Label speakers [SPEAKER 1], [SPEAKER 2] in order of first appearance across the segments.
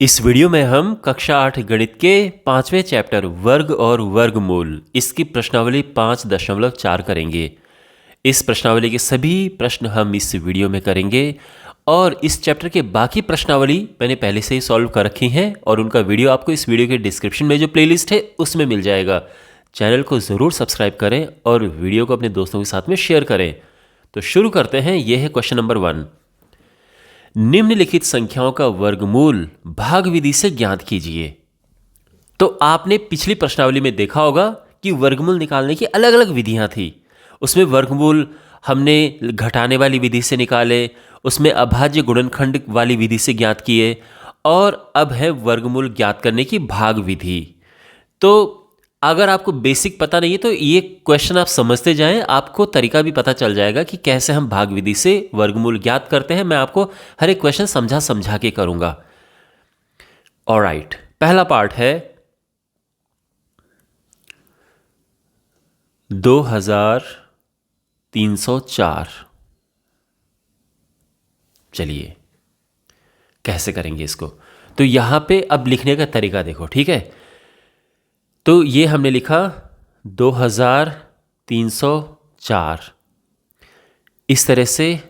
[SPEAKER 1] इस वीडियो में हम कक्षा 8 गणित के 5वें चैप्टर वर्ग और वर्गमूल इसकी प्रश्नावली 5.4 करेंगे। इस प्रश्नावली के सभी प्रश्न हम इस वीडियो में करेंगे और इस चैप्टर के बाकी प्रश्नावली मैंने पहले से ही सॉल्व कर रखी हैं और उनका वीडियो आपको इस वीडियो के डिस्क्रिप्शन में जो प्लेलिस्ट है उसमें मिल जाएगा। चैनल को ज़रूर सब्सक्राइब करें और वीडियो को अपने दोस्तों के साथ में शेयर करें। तो शुरू करते हैं। यह है क्वेश्चन नंबर 1। निम्नलिखित संख्याओं का वर्गमूल भाग विधि से ज्ञात कीजिए। तो आपने पिछली प्रश्नावली में देखा होगा कि वर्गमूल निकालने की अलग अलग विधियां थी। उसमें वर्गमूल हमने घटाने वाली विधि से निकाले, उसमें अभाज्य गुणनखंड वाली विधि से ज्ञात किए और अब है वर्गमूल ज्ञात करने की भाग विधि। तो अगर आपको बेसिक पता नहीं है तो ये क्वेश्चन आप समझते जाएं, आपको तरीका भी पता चल जाएगा कि कैसे हम भाग विधि से वर्गमूल ज्ञात करते हैं। मैं आपको हर एक क्वेश्चन समझा के करूंगा। ऑलराइट, पहला पार्ट है 2304। चलिए कैसे करेंगे इसको। तो यहां पे अब लिखने का तरीका देखो, ठीक है। तो ये हमने लिखा 2304। इस तरह से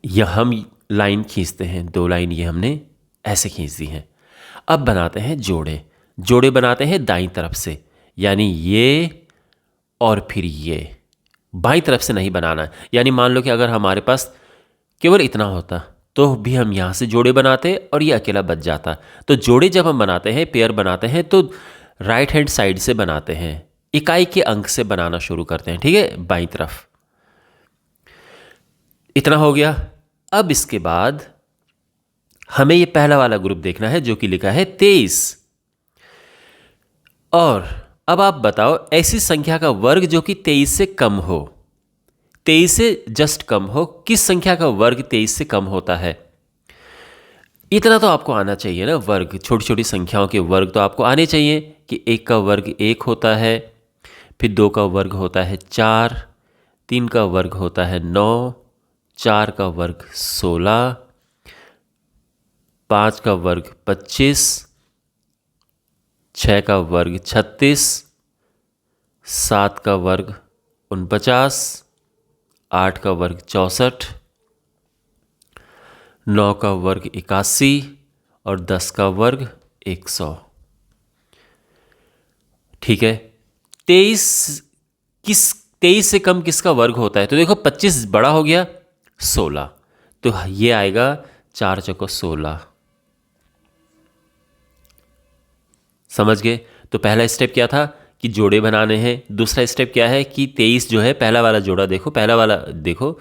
[SPEAKER 1] यह हम लाइन खींचते हैं, 2 लाइन ये हमने ऐसे खींच दी हैं। अब बनाते हैं जोड़े बनाते हैं दाईं तरफ से, यानी ये और फिर ये। बाईं तरफ से नहीं बनाना। यानी मान लो कि अगर हमारे पास केवल इतना होता तो भी हम यहाँ से जोड़े बनाते और ये अकेला बच जाता। तो जोड़े जब हम बनाते हैं, पेयर बनाते हैं, तो राइट हैंड साइड से बनाते हैं, इकाई के अंक से बनाना शुरू करते हैं, ठीक है, बाईं तरफ। इतना हो गया। अब इसके बाद हमें ये पहला वाला ग्रुप देखना है जो कि लिखा है 23। और अब आप बताओ ऐसी संख्या का वर्ग जो कि 23 से कम हो, 23 से जस्ट कम हो, किस संख्या का वर्ग 23 से कम होता है। इतना तो आपको आना चाहिए ना। वर्ग, छोटी छोटी संख्याओं के वर्ग तो आपको आने चाहिए कि 1 का वर्ग 1 होता है, फिर 2 का वर्ग होता है 4, 3 का वर्ग होता है 9, 4 का वर्ग 16, 5 का वर्ग 25, 6 का वर्ग 36, 7 का वर्ग 49, 8 का वर्ग 64, 9 का वर्ग 81 और 10 का वर्ग 100। ठीक है। 23 से कम किसका वर्ग होता है। तो देखो 25 बड़ा हो गया, 16, तो ये आएगा 4 चौको 16। समझ गए। तो पहला स्टेप क्या था कि जोड़े बनाने हैं। दूसरा स्टेप क्या है कि 23 जो है, पहला वाला जोड़ा देखो, पहला वाला देखो,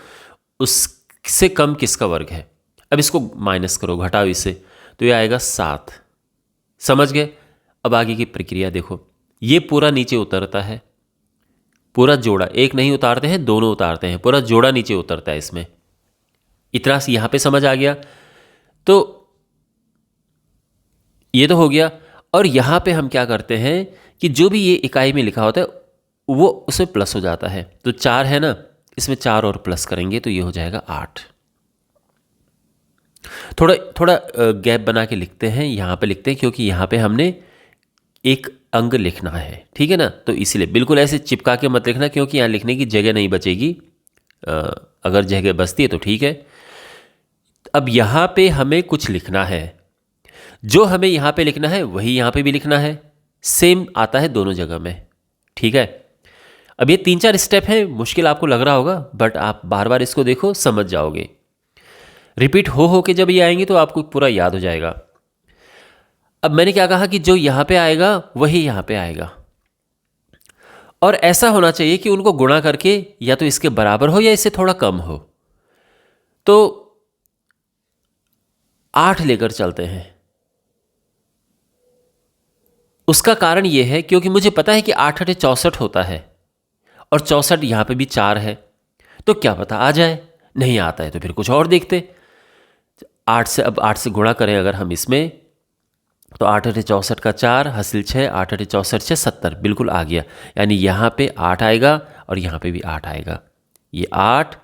[SPEAKER 1] उससे कम किसका वर्ग है। अब इसको माइनस करो, घटाओ इसे, तो ये आएगा 7। समझ गए। अब आगे की प्रक्रिया देखो, ये पूरा नीचे उतरता है, पूरा जोड़ा, एक नहीं उतारते हैं, दोनों उतारते हैं, पूरा जोड़ा नीचे उतरता है इसमें। इतना यहां पे समझ आ गया। तो ये तो हो गया। और यहां पे हम क्या करते हैं कि जो भी ये इकाई में लिखा होता है वो उसमें प्लस हो जाता है। तो 4 है ना, इसमें 4 और प्लस करेंगे तो ये हो जाएगा 8। थोड़ा गैप बना के लिखते हैं, यहाँ पे लिखते हैं क्योंकि यहाँ पे हमने एक अंग लिखना है, ठीक है ना। तो इसीलिए बिल्कुल ऐसे चिपका के मत लिखना क्योंकि यहाँ लिखने की जगह नहीं बचेगी। अगर जगह बचती है तो ठीक है। अब यहाँ पे हमें कुछ लिखना है, जो हमें यहाँ पे लिखना है वही यहाँ पे भी लिखना है, सेम आता है दोनों जगह में, ठीक है। अब ये 3-4 स्टेप है, मुश्किल आपको लग रहा होगा, बट आप बार बार इसको देखो, समझ जाओगे। रिपीट हो के जब ये आएंगे तो आपको पूरा याद हो जाएगा। अब मैंने क्या कहा कि जो यहां पे आएगा वही यहां पे आएगा, और ऐसा होना चाहिए कि उनको गुणा करके या तो इसके बराबर हो या इससे थोड़ा कम हो। तो 8 लेकर चलते हैं। उसका कारण यह है क्योंकि मुझे पता है कि 8 8 64 होता है और 64 यहां पे भी 4 है, तो क्या पता आ जाए। नहीं आता है तो फिर कुछ और देखते। 8 से, अब 8 से गुणा करें अगर हम इसमें, तो 8 8 64 का 4 हासिल 6, 8 8 64 6 70, बिल्कुल आ गया। यानी यहाँ पे 8 आएगा और यहाँ पे भी 8 आएगा। ये 8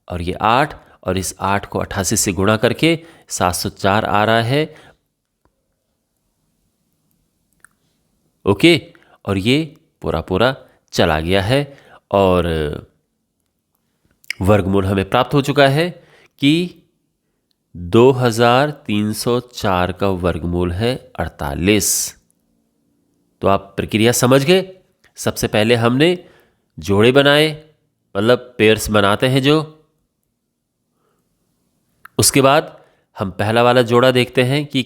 [SPEAKER 1] और ये 8 और इस 8 को 88 से गुणा करके 704 आ रहा है। ओके, और ये पूरा पूरा चला गया है और वर्गमूल हमें प्राप्त हो चुका है कि 2304 का वर्गमूल है 48। तो आप प्रक्रिया समझ गए। सबसे पहले हमने जोड़े बनाए, मतलब पेयर्स बनाते हैं जो। उसके बाद हम पहला वाला जोड़ा देखते हैं कि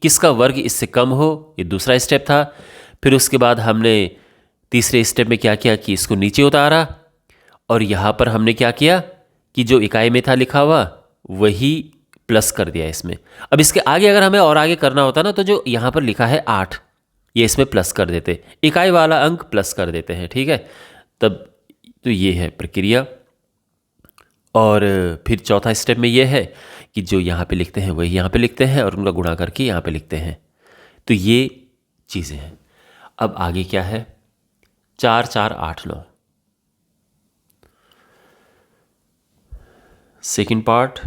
[SPEAKER 1] किसका वर्ग इससे कम हो, ये दूसरा स्टेप था। फिर उसके बाद हमने तीसरे स्टेप में क्या किया कि इसको नीचे उतारा, और यहाँ पर हमने क्या किया कि जो इकाई में था लिखा हुआ वही प्लस कर दिया इसमें। अब इसके आगे अगर हमें और आगे करना होता ना, तो जो यहाँ पर लिखा है 8, ये इसमें प्लस कर देते, इकाई वाला अंक प्लस कर देते हैं, ठीक है। तब तो ये है प्रक्रिया। और फिर चौथा स्टेप में ये है कि जो यहाँ पे लिखते हैं वही यहाँ पे लिखते हैं और उनका गुणा करके यहाँ पे लिखते हैं। तो ये चीज़ें हैं। अब आगे क्या है, 4 4 8 9। Second part,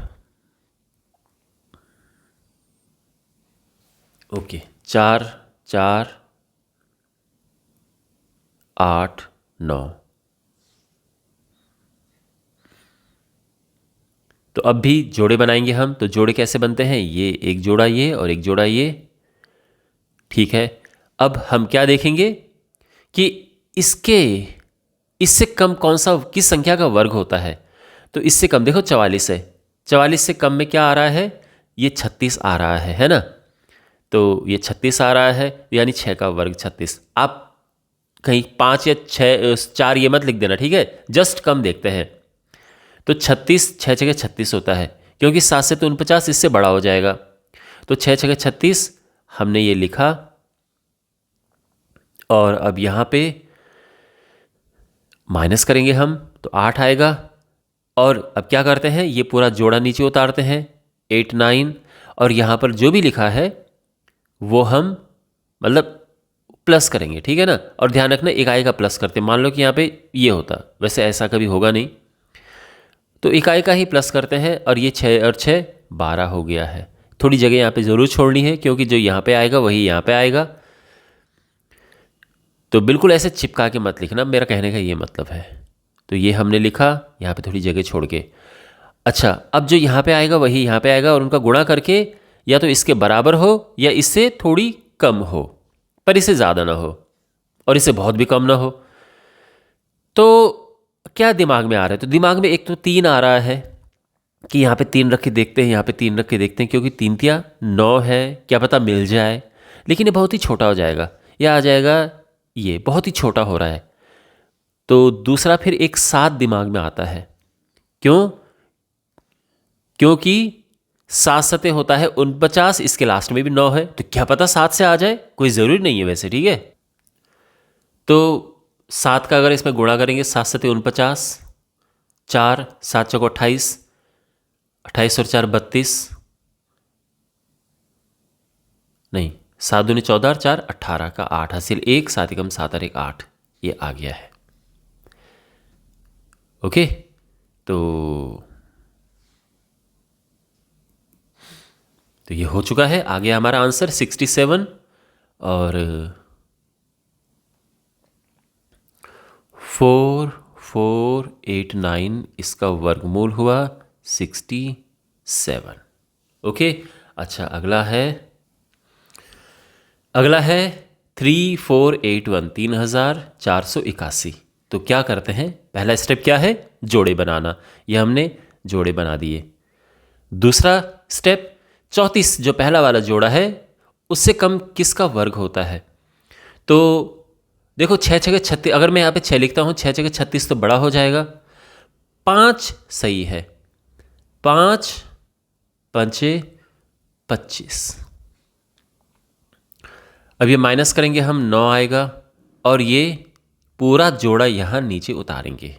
[SPEAKER 1] okay, 4 4 8 9। तो अब भी जोड़े बनाएंगे हम। तो जोड़े कैसे बनते हैं, ये एक जोड़ा ये और एक जोड़ा ये, ठीक है। अब हम क्या देखेंगे कि इससे कम कौन सा, किस संख्या का वर्ग होता है। तो इससे कम देखो 44 है, 44 से कम में क्या आ रहा है, ये 36 आ रहा है ना। तो ये 36 आ रहा है, यानी 6 का वर्ग 36। आप कहीं 5 या 4 ये मत लिख देना, ठीक है, जस्ट कम देखते हैं। तो 36 6 जगह 36 होता है, क्योंकि 7 से तो 49 इससे बड़ा हो जाएगा। तो 6 जगह 36 हमने ये लिखा, और अब यहाँ पे माइनस करेंगे हम तो 8 आएगा। और अब क्या करते हैं, ये पूरा जोड़ा नीचे उतारते हैं, 8 9, और यहाँ पर जो भी लिखा है वो हम मतलब प्लस करेंगे, ठीक है ना। और ध्यान रखना इकाई का प्लस करते हैं। मान लो कि यहाँ पे ये होता, वैसे ऐसा कभी होगा नहीं, तो इकाई का ही प्लस करते हैं। और ये 6 और 6 12 हो गया है। थोड़ी जगह यहाँ पे ज़रूर छोड़नी है, क्योंकि जो यहाँ पे आएगा वही यहाँ पे आएगा। तो बिल्कुल ऐसे चिपका के मत लिखना, मेरा कहने का ये मतलब है। तो ये हमने लिखा, यहाँ पे थोड़ी जगह छोड़ के। अच्छा, अब जो यहाँ पे आएगा वही यहाँ पे आएगा, और उनका गुणा करके या तो इसके बराबर हो या इससे थोड़ी कम हो, पर इससे ज़्यादा ना हो और इससे बहुत भी कम ना हो। तो क्या दिमाग में आ रहा है, तो दिमाग में एक तो 3 आ रहा है कि यहाँ पे 3 रख के देखते हैं, यहाँ पे 3 रख के देखते हैं, क्योंकि 3 तिया 9 है, क्या पता मिल जाए। लेकिन ये बहुत ही छोटा हो जाएगा, यह आ जाएगा, ये बहुत ही छोटा हो रहा है। तो दूसरा फिर एक 7 दिमाग में आता है। क्यों, क्योंकि 7 सते होता है 49, इसके लास्ट में भी 9 है, तो क्या पता 7 से आ जाए, कोई ज़रूरी नहीं है वैसे, ठीक है। तो 7 का अगर इसमें गुणा करेंगे, 7 सते 49, 4 7 चौको 28, 28 और 4 32, नहीं 7 दूनी 14 और 4 18 का 8 हासिल 1, 7 एकम 7 और 1 8, ये आ गया है। ओके, तो ये हो चुका है। आ गया हमारा आंसर 67, और 4489 इसका वर्गमूल हुआ 67। ओके, अच्छा अगला है 3481, 3481। तो क्या करते हैं, पहला स्टेप क्या है, जोड़े बनाना, ये हमने जोड़े बना दिए। दूसरा स्टेप 34, जो पहला वाला जोड़ा है उससे कम किसका वर्ग होता है। तो देखो 6 6 36, अगर मैं यहाँ पे 6 लिखता हूँ, 6 6 36 तो बड़ा हो जाएगा। 5 सही है, 5 5 25। अब ये माइनस करेंगे हम, 9 आएगा, और ये पूरा जोड़ा यहाँ नीचे उतारेंगे।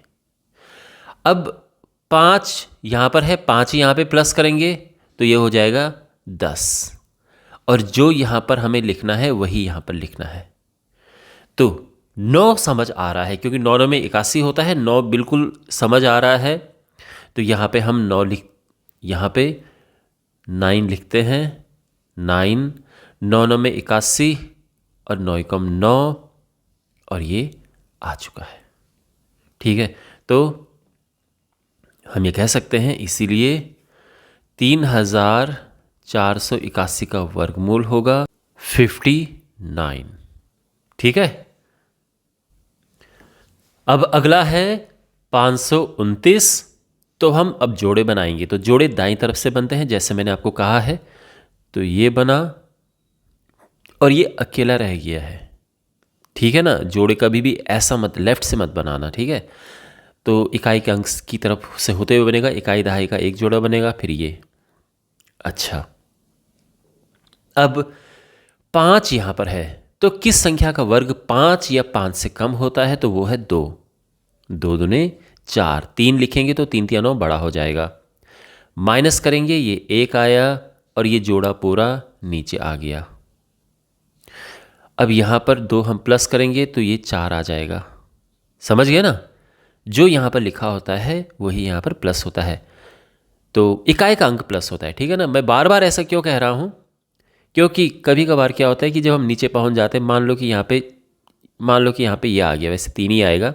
[SPEAKER 1] अब 5 यहाँ पर है, 5 यहाँ पे प्लस करेंगे तो ये हो जाएगा 10, और जो यहाँ पर हमें लिखना है वही यहाँ पर लिखना है। तो 9 समझ आ रहा है, क्योंकि 9 में 81 होता है, 9 बिल्कुल समझ आ रहा है। तो यहाँ पे हम यहाँ पे 9 लिखते हैं, 9 9 9 में 81 और 9 कम 9 और ये आ चुका है। ठीक है, तो हम ये कह सकते हैं इसीलिए 3481 का वर्गमूल होगा 59। ठीक है, अब अगला है 529। तो हम अब जोड़े बनाएंगे। तो जोड़े दाईं तरफ से बनते हैं जैसे मैंने आपको कहा है। तो ये बना और ये अकेला रह गया है। ठीक है ना, जोड़े कभी भी ऐसा मत, लेफ्ट से मत बनाना। ठीक है, तो इकाई के अंक की तरफ से होते हुए बनेगा, इकाई दहाई का एक जोड़ा बनेगा, फिर ये। अच्छा, अब 5 यहां पर है, तो किस संख्या का वर्ग 5 या 5 से कम होता है? तो वो है 2। 2 दूने 4, 3 लिखेंगे तो 3 3 9 बड़ा हो जाएगा। माइनस करेंगे, ये 1 आया और ये जोड़ा पूरा नीचे आ गया। अब यहां पर 2 हम प्लस करेंगे तो ये 4 आ जाएगा। समझ गए ना, जो यहां पर लिखा होता है वही यहां पर प्लस होता है। तो इकाई का अंक प्लस होता है। ठीक है ना, मैं बार बार ऐसा क्यों कह रहा हूं? क्योंकि कभी कभार क्या होता है कि जब हम नीचे पहुंच जाते हैं, मान लो कि यहाँ पे ये आ गया, वैसे 3 ही आएगा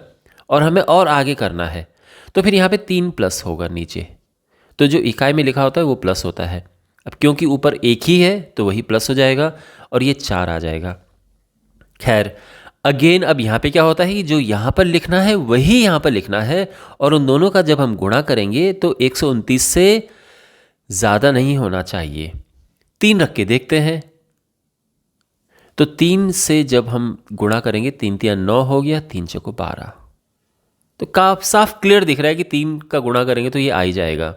[SPEAKER 1] और हमें और आगे करना है, तो फिर यहाँ पे 3 प्लस होगा नीचे। तो जो इकाई में लिखा होता है वो प्लस होता है। अब क्योंकि ऊपर एक ही है तो वही प्लस हो जाएगा और ये 4 आ जाएगा। खैर, अगेन अब यहाँ पे क्या होता है कि जो यहाँ पर लिखना है वही यहाँ पर लिखना है, और उन दोनों का जब हम गुणा करेंगे तो 129 से ज़्यादा नहीं होना चाहिए। 3 रख के देखते हैं। तो 3 से जब हम गुणा करेंगे, 3 3 9 हो गया, 3 चौको 12। तो काफ साफ क्लियर दिख रहा है कि 3 का गुणा करेंगे तो ये आ ही जाएगा।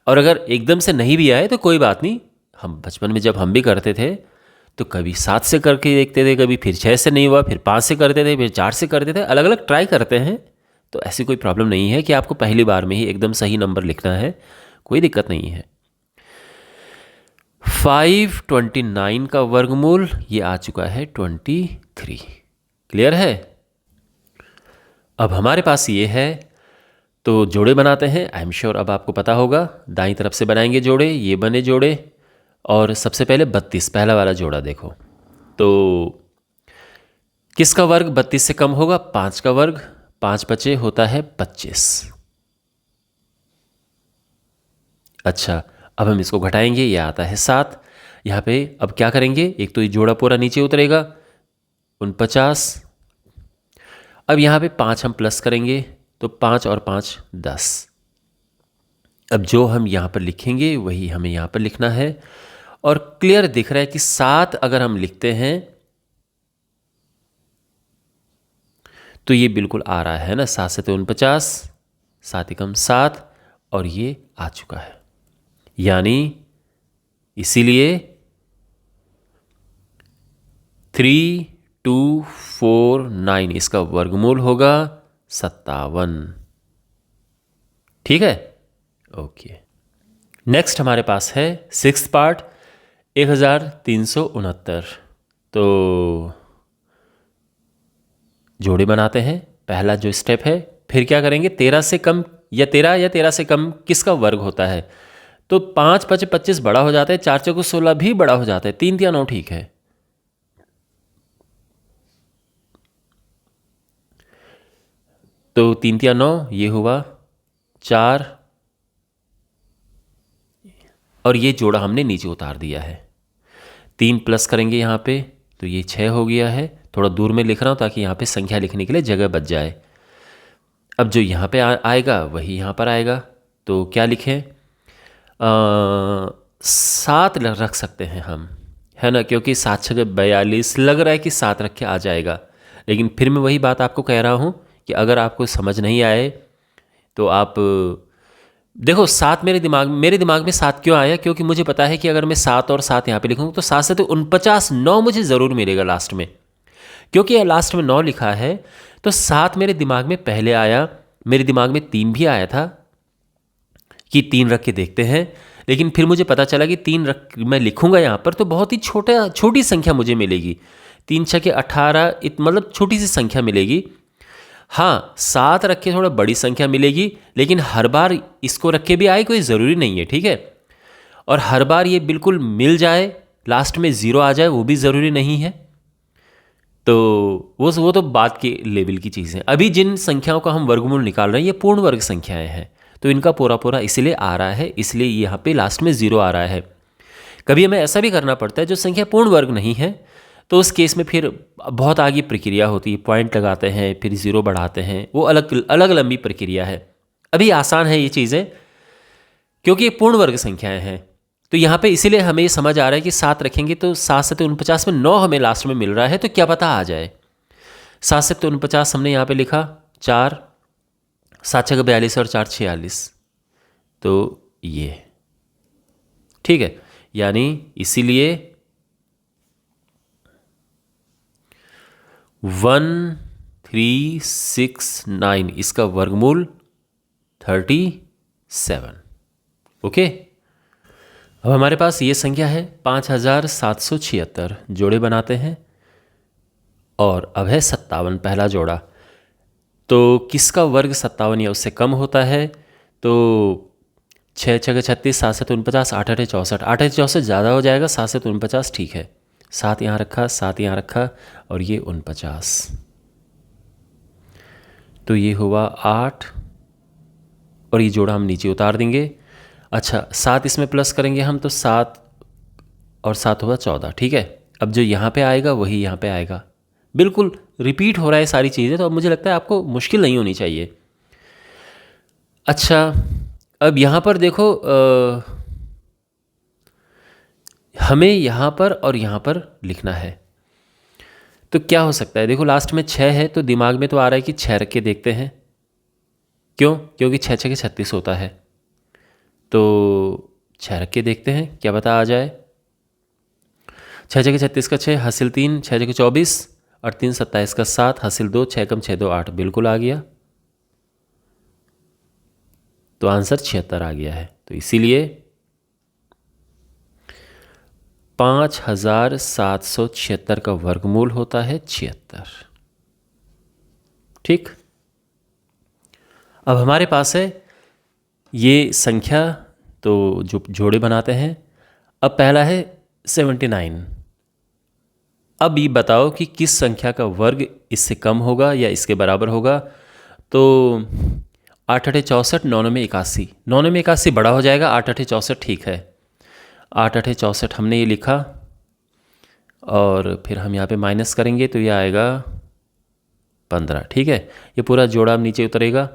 [SPEAKER 1] और अगर एकदम से नहीं भी आए तो कोई बात नहीं, हम बचपन में जब हम भी करते थे तो कभी 7 से करके देखते थे, कभी फिर 6 से नहीं हुआ, फिर 5 से करते थे, फिर 4 से करते थे, अलग अलग ट्राई करते हैं। तो ऐसी कोई प्रॉब्लम नहीं है कि आपको पहली बार में ही एकदम सही नंबर लिखना है, कोई दिक्कत नहीं है। 529 का वर्गमूल ये आ चुका है 23। क्लियर है? अब हमारे पास ये है, तो जोड़े बनाते हैं। आई एम श्योर अब आपको पता होगा। दाईं तरफ से बनाएंगे जोड़े, ये बने जोड़े। और सबसे पहले 32, पहला वाला जोड़ा देखो। तो किसका वर्ग 32 से कम होगा? 5 का वर्ग। 5 बचे होता है 25। अच्छा, अब हम इसको घटाएंगे, ये आता है 7। यहाँ पे अब क्या करेंगे, एक तो ये जोड़ा पूरा नीचे उतरेगा, 49। अब यहाँ पे 5 हम प्लस करेंगे तो 5 और 5 10। अब जो हम यहाँ पर लिखेंगे वही हमें यहाँ पर लिखना है। और क्लियर दिख रहा है कि 7 अगर हम लिखते हैं तो ये बिल्कुल आ रहा है ना, 7 से 49, 7 एकम 7 और ये आ चुका है। यानी इसीलिए 3249 इसका वर्गमूल होगा 57। ठीक है, ओके। नेक्स्ट हमारे पास है 6th पार्ट 1369। तो जोड़े बनाते हैं, पहला जो स्टेप है। फिर क्या करेंगे, 13 से कम या 13 से कम किसका वर्ग होता है? तो 5 5 25 बड़ा हो जाता है, 4 चौको 16 भी बड़ा हो जाता है, 3 3 9 ठीक है। तो 3 3 9 ये हुआ 4 और ये जोड़ा हमने नीचे उतार दिया है। 3 प्लस करेंगे यहाँ पे तो ये 6 हो गया है। थोड़ा दूर में लिख रहा हूँ ताकि यहाँ पे संख्या लिखने के लिए जगह बच जाए। अब जो यहाँ पे आएगा वही यहाँ पर आएगा। तो क्या लिखें, 7 रख सकते हैं हम, है ना, क्योंकि 7 6 42 लग रहा है कि 7 रख के आ जाएगा। लेकिन फिर मैं वही बात आपको कह रहा हूँ कि अगर आपको समझ नहीं आए तो आप देखो, 7 मेरे दिमाग में 7 क्यों आया, क्योंकि मुझे पता है कि अगर मैं 7 और 7 यहाँ पे लिखूँ तो 7 से तो 49, 9 मुझे ज़रूर मिलेगा लास्ट में। क्योंकि लास्ट में 9 लिखा है तो 7 मेरे दिमाग में पहले आया। मेरे दिमाग में 3 भी आया था कि 3 रख के देखते हैं, लेकिन फिर मुझे पता चला कि 3 रख मैं लिखूंगा यहाँ पर तो बहुत ही छोटी संख्या मुझे मिलेगी। 3 6 के 18, मतलब छोटी सी संख्या मिलेगी। हाँ, 7 रख के थोड़ा बड़ी संख्या मिलेगी, लेकिन हर बार इसको रख के भी आए कोई ज़रूरी नहीं है, ठीक है। और हर बार ये बिल्कुल मिल जाए, लास्ट में ज़ीरो आ जाए वो भी ज़रूरी नहीं है। तो वो तो बात के लेवल की चीज़ है। अभी जिन संख्याओं का हम वर्गमूल निकाल रहे हैं ये पूर्ण वर्ग संख्याएं हैं, तो इनका पूरा पूरा इसलिए आ रहा है, इसलिए यहाँ पे लास्ट में ज़ीरो आ रहा है। कभी हमें ऐसा भी करना पड़ता है जो संख्या पूर्ण वर्ग नहीं है, तो उस केस में फिर बहुत आगे प्रक्रिया होती है, पॉइंट लगाते हैं फिर ज़ीरो बढ़ाते हैं, वो अलग अलग लंबी प्रक्रिया है। अभी आसान है ये चीज़ें क्योंकि ये पूर्ण वर्ग संख्याएं हैं। तो यहाँ पे इसीलिए हमें ये समझ आ रहा है कि 7 रखेंगे तो 7 से 49 में 9 हमें लास्ट में मिल रहा है, तो क्या पता आ जाए। 7 से 49 हमने यहाँ पे लिखा 4, 7 6 42 और 4 46, तो ये ठीक है। यानी इसीलिए 1369 इसका वर्गमूल 37। ओके, अब हमारे पास ये संख्या है 5776, जोड़े बनाते हैं और अब है 57 पहला जोड़ा। तो किसका वर्ग 57 या उससे कम होता है? तो 6 6 36, 7 7 49, 8 8 64, 8 8 64 ज़्यादा हो जाएगा, 7 7 49 ठीक है। 7 यहाँ रखा, 7 यहाँ रखा और ये 49, तो ये हुआ 8 और ये जोड़ा हम नीचे उतार देंगे। अच्छा, 7 इसमें प्लस करेंगे हम, तो 7 और 7 हुआ 14, ठीक है। अब जो यहाँ पे आएगा वही यहाँ पे आएगा, बिल्कुल रिपीट हो रहा है सारी चीज़ें, तो अब मुझे लगता है आपको मुश्किल नहीं होनी चाहिए। अच्छा, अब यहाँ पर देखो हमें यहाँ पर और यहाँ पर लिखना है, तो क्या हो सकता है? देखो लास्ट में 6 है, तो दिमाग में तो आ रहा है कि 6 रख के देखते हैं। क्यों? क्योंकि 6 6 के 36 होता है, तो 6 रख के देखते हैं, क्या पता आ जाए। 6 6 के 36 का 6 हासिल 3, 6 6 के 24 और 3 27 का 7 हासिल 2, 6 कम 6 2 8, बिल्कुल आ गया। तो आंसर 76 आ गया है। तो इसीलिए 5776 का वर्गमूल होता है 76। ठीक, अब हमारे पास है ये संख्या, तो जो जोड़े बनाते हैं। अब पहला है 79। अब ये बताओ कि किस संख्या का वर्ग इससे कम होगा या इसके बराबर होगा। तो 8 8 64, 9 में 81, 9 में 81 बड़ा हो जाएगा, 8 8 64 ठीक है। 8 8 64 हमने ये लिखा और फिर हम यहाँ पे माइनस करेंगे तो ये आएगा 15, ठीक है। ये पूरा जोड़ा अब नीचे उतरेगा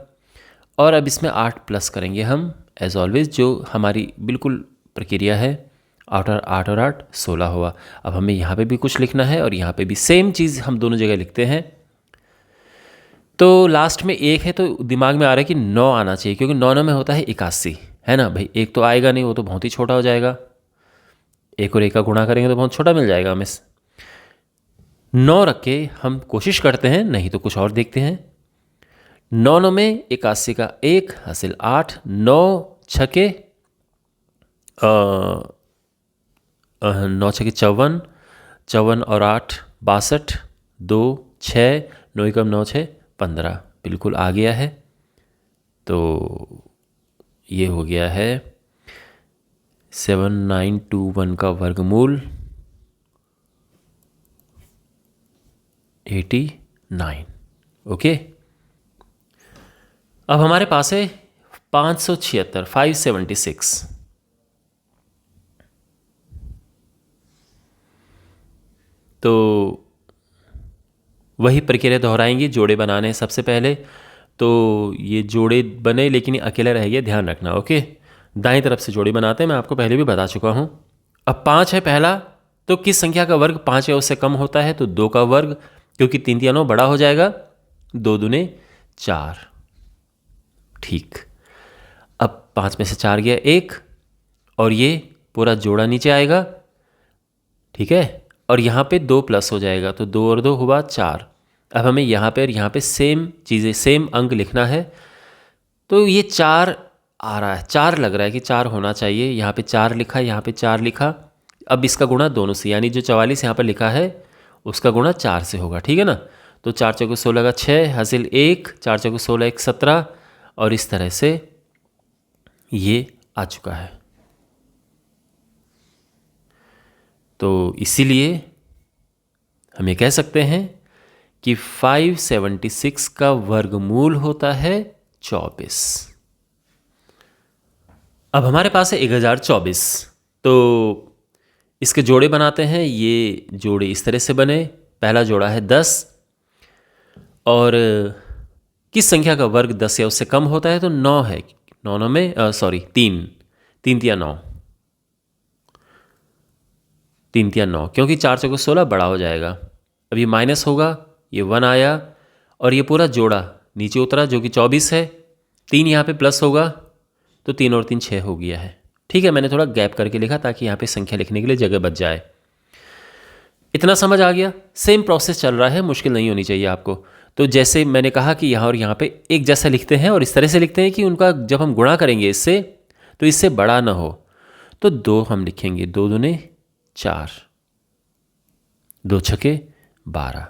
[SPEAKER 1] और अब इसमें 8 प्लस करेंगे हम एज ऑलवेज, जो हमारी बिल्कुल प्रक्रिया है। 8 और 8 और 8 16 हुआ। अब हमें यहाँ पे भी कुछ लिखना है और यहाँ पे भी सेम चीज़ हम दोनों जगह लिखते हैं। तो लास्ट में 1 है, तो दिमाग में आ रहा है कि 9 आना चाहिए, क्योंकि 9 में होता है 81, है ना भाई। 1 तो आएगा नहीं, वो तो बहुत ही छोटा हो जाएगा। 1 और 1 का गुणा करेंगे तो बहुत छोटा मिल जाएगा हमें। 9 रख के हम कोशिश करते हैं, नहीं तो कुछ और देखते हैं। 9 में 81 का 1 हासिल 8, 9 छके 9 छके 54, 54 और 8 62, 2 6, 9 कम 9 6 15, बिल्कुल आ गया है। तो ये हो गया है 7921 का वर्गमूल 89। ओके, अब हमारे पास है 576, 576। तो वही प्रक्रिया दोहराएंगे, जोड़े बनाने हैं सबसे पहले। तो ये जोड़े बने लेकिन ये अकेला रह गया, ध्यान रखना। ओके, दाईं तरफ से जोड़े बनाते हैं, मैं आपको पहले भी बता चुका हूँ। अब 5 है पहला, तो किस संख्या का वर्ग 5 या उससे कम होता है? तो 2 का वर्ग, क्योंकि 3 3 9 बड़ा हो जाएगा, 2 दूने 4, ठीक। अब 5 में से 4 गया 1 और ये पूरा जोड़ा नीचे आएगा, ठीक है। और यहाँ पे 2 प्लस हो जाएगा, तो 2 और 2 हुआ 4। अब हमें यहाँ पे और यहाँ पे सेम चीज़ें, सेम अंक लिखना है। तो ये 4 आ रहा है, 4 लग रहा है कि 4 होना चाहिए। यहाँ पे 4 लिखा, यहाँ पे 4 लिखा। अब इसका गुणा दोनों से, यानी जो 44 यहाँ पर लिखा है उसका गुणा 4 से होगा, ठीक है ना। तो 4 चौके 16 का 6 हासिल 1, 4 चौके 16 1 17 और इस तरह से ये आ चुका है। तो इसीलिए हम ये कह सकते हैं कि 576 का वर्गमूल होता है 24। अब हमारे पास है 1024। तो इसके जोड़े बनाते हैं। ये जोड़े इस तरह से बने। पहला जोड़ा है 10, और किस संख्या का वर्ग 10 या उससे कम होता है? तो 9 है। 9 में 3 3 9, 3 9, क्योंकि 4 चौके 16 बड़ा हो जाएगा। अब ये माइनस होगा, ये 1 आया, और ये पूरा जोड़ा नीचे उतरा जो कि 24 है। 3 यहाँ पे प्लस होगा, तो 3 और 3 6 हो गया है। ठीक है, मैंने थोड़ा गैप करके लिखा ताकि यहाँ पे संख्या लिखने के लिए जगह बच जाए। इतना समझ आ गया? सेम प्रोसेस चल रहा है, मुश्किल नहीं होनी चाहिए आपको। तो जैसे मैंने कहा कि यहाँ और यहाँ पे एक जैसा लिखते हैं, और इस तरह से लिखते हैं कि उनका जब हम गुणा करेंगे इससे, तो इससे बड़ा ना हो। तो 2 हम लिखेंगे, 2 दूने 4, 2 छके 12,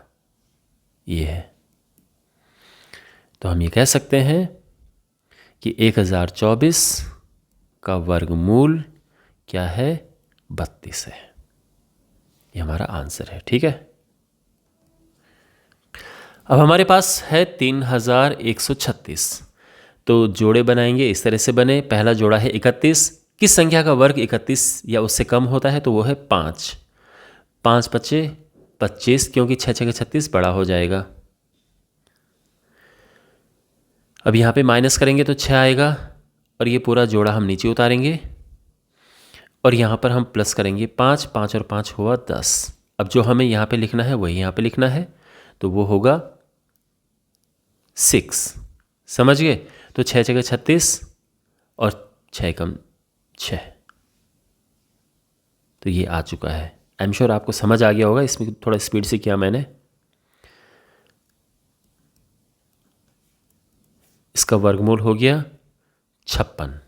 [SPEAKER 1] ये है। तो हम ये कह सकते हैं कि 1024 का वर्गमूल क्या है? 32 है। ये हमारा आंसर है। ठीक है, अब हमारे पास है 3136। तो जोड़े बनाएंगे, इस तरह से बने। पहला जोड़ा है 31। किस संख्या का वर्ग 31 या उससे कम होता है? तो वो है 5। 5 पच्चे 25, क्योंकि 6 छके 36 बड़ा हो जाएगा। अब यहाँ पे माइनस करेंगे तो 6 आएगा, और ये पूरा जोड़ा हम नीचे उतारेंगे, और यहाँ पर हम प्लस करेंगे 5। 5 और 5 हुआ 10। अब जो हमें यहाँ पे लिखना है वही यहाँ पे लिखना है, तो वो होगा 6। समझ गए? तो 6 छके 36 और 6 कम 6, तो ये आ चुका है। आई एम श्योर आपको समझ आ गया होगा। इसमें थोड़ा स्पीड से किया मैंने। इसका वर्गमूल हो गया 56।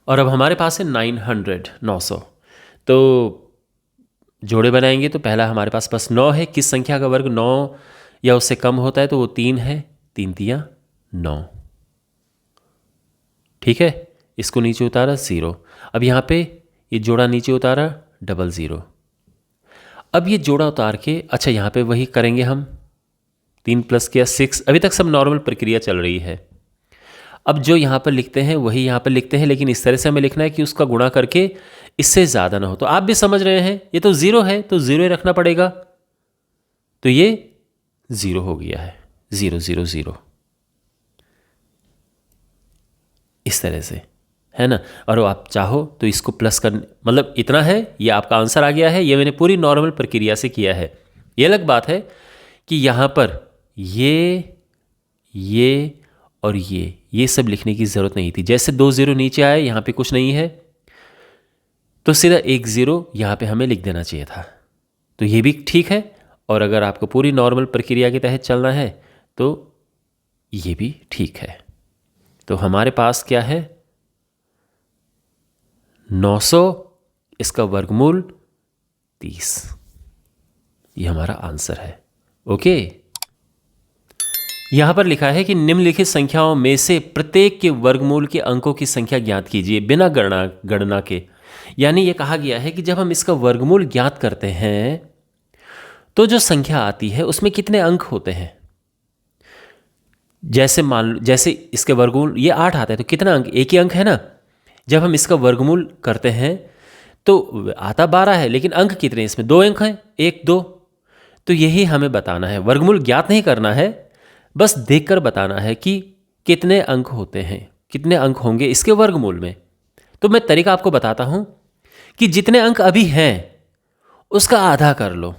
[SPEAKER 1] और अब हमारे पास है 900। तो जोड़े बनाएंगे, तो पहला हमारे पास बस 9 है। किस संख्या का वर्ग 9 या उससे कम होता है? तो वो 3 है। 3 तिया 9। ठीक है, इसको नीचे उतारा 0। अब यहाँ पे ये जोड़ा नीचे उतारा 00। अब ये जोड़ा उतार के, अच्छा यहाँ पे वही करेंगे हम। 3 प्लस किया 6। अभी तक सब नॉर्मल प्रक्रिया चल रही है। अब जो यहाँ पर लिखते हैं वही यहाँ पर लिखते हैं, लेकिन इस तरह से हमें लिखना है कि उसका गुणा करके इससे ज़्यादा ना हो। तो आप भी समझ रहे हैं, ये तो 0 है, तो 0 ही रखना पड़ेगा। तो ये 0 हो गया है। 0 0 0, इस तरह से, है ना। और आप चाहो तो इसको प्लस कर, मतलब इतना है, ये आपका आंसर आ गया है। ये मैंने पूरी नॉर्मल प्रक्रिया से किया है। ये अलग बात है कि यहाँ पर ये और ये सब लिखने की ज़रूरत नहीं थी। जैसे 2 0 नीचे आए, यहाँ पे कुछ नहीं है, तो सीधा 1 0 यहाँ पे हमें लिख देना चाहिए था। तो ये भी ठीक है। और अगर आपको पूरी नॉर्मल प्रक्रिया के तहत चलना है तो ये भी ठीक है। तो हमारे पास क्या है? 900, इसका वर्गमूल 30। ये हमारा आंसर है। ओके, यहां पर लिखा है कि निम्नलिखित संख्याओं में से प्रत्येक के वर्गमूल के अंकों की संख्या ज्ञात कीजिए बिना गणना के। यानी ये कहा गया है कि जब हम इसका वर्गमूल ज्ञात करते हैं तो जो संख्या आती है उसमें कितने अंक होते हैं। जैसे इसके वर्गमूल ये 8 आता है, तो कितना अंक? एक ही अंक है ना। जब हम इसका वर्गमूल करते हैं तो आता 12 है, लेकिन अंक कितने? इसमें 2 अंक हैं, 1 2। तो यही हमें बताना है। वर्गमूल ज्ञात नहीं करना है, बस देखकर बताना है कि कितने अंक होते हैं, कितने अंक होंगे इसके वर्गमूल में। तो मैं तरीका आपको बताता हूं कि जितने अंक अभी हैं उसका आधा कर लो,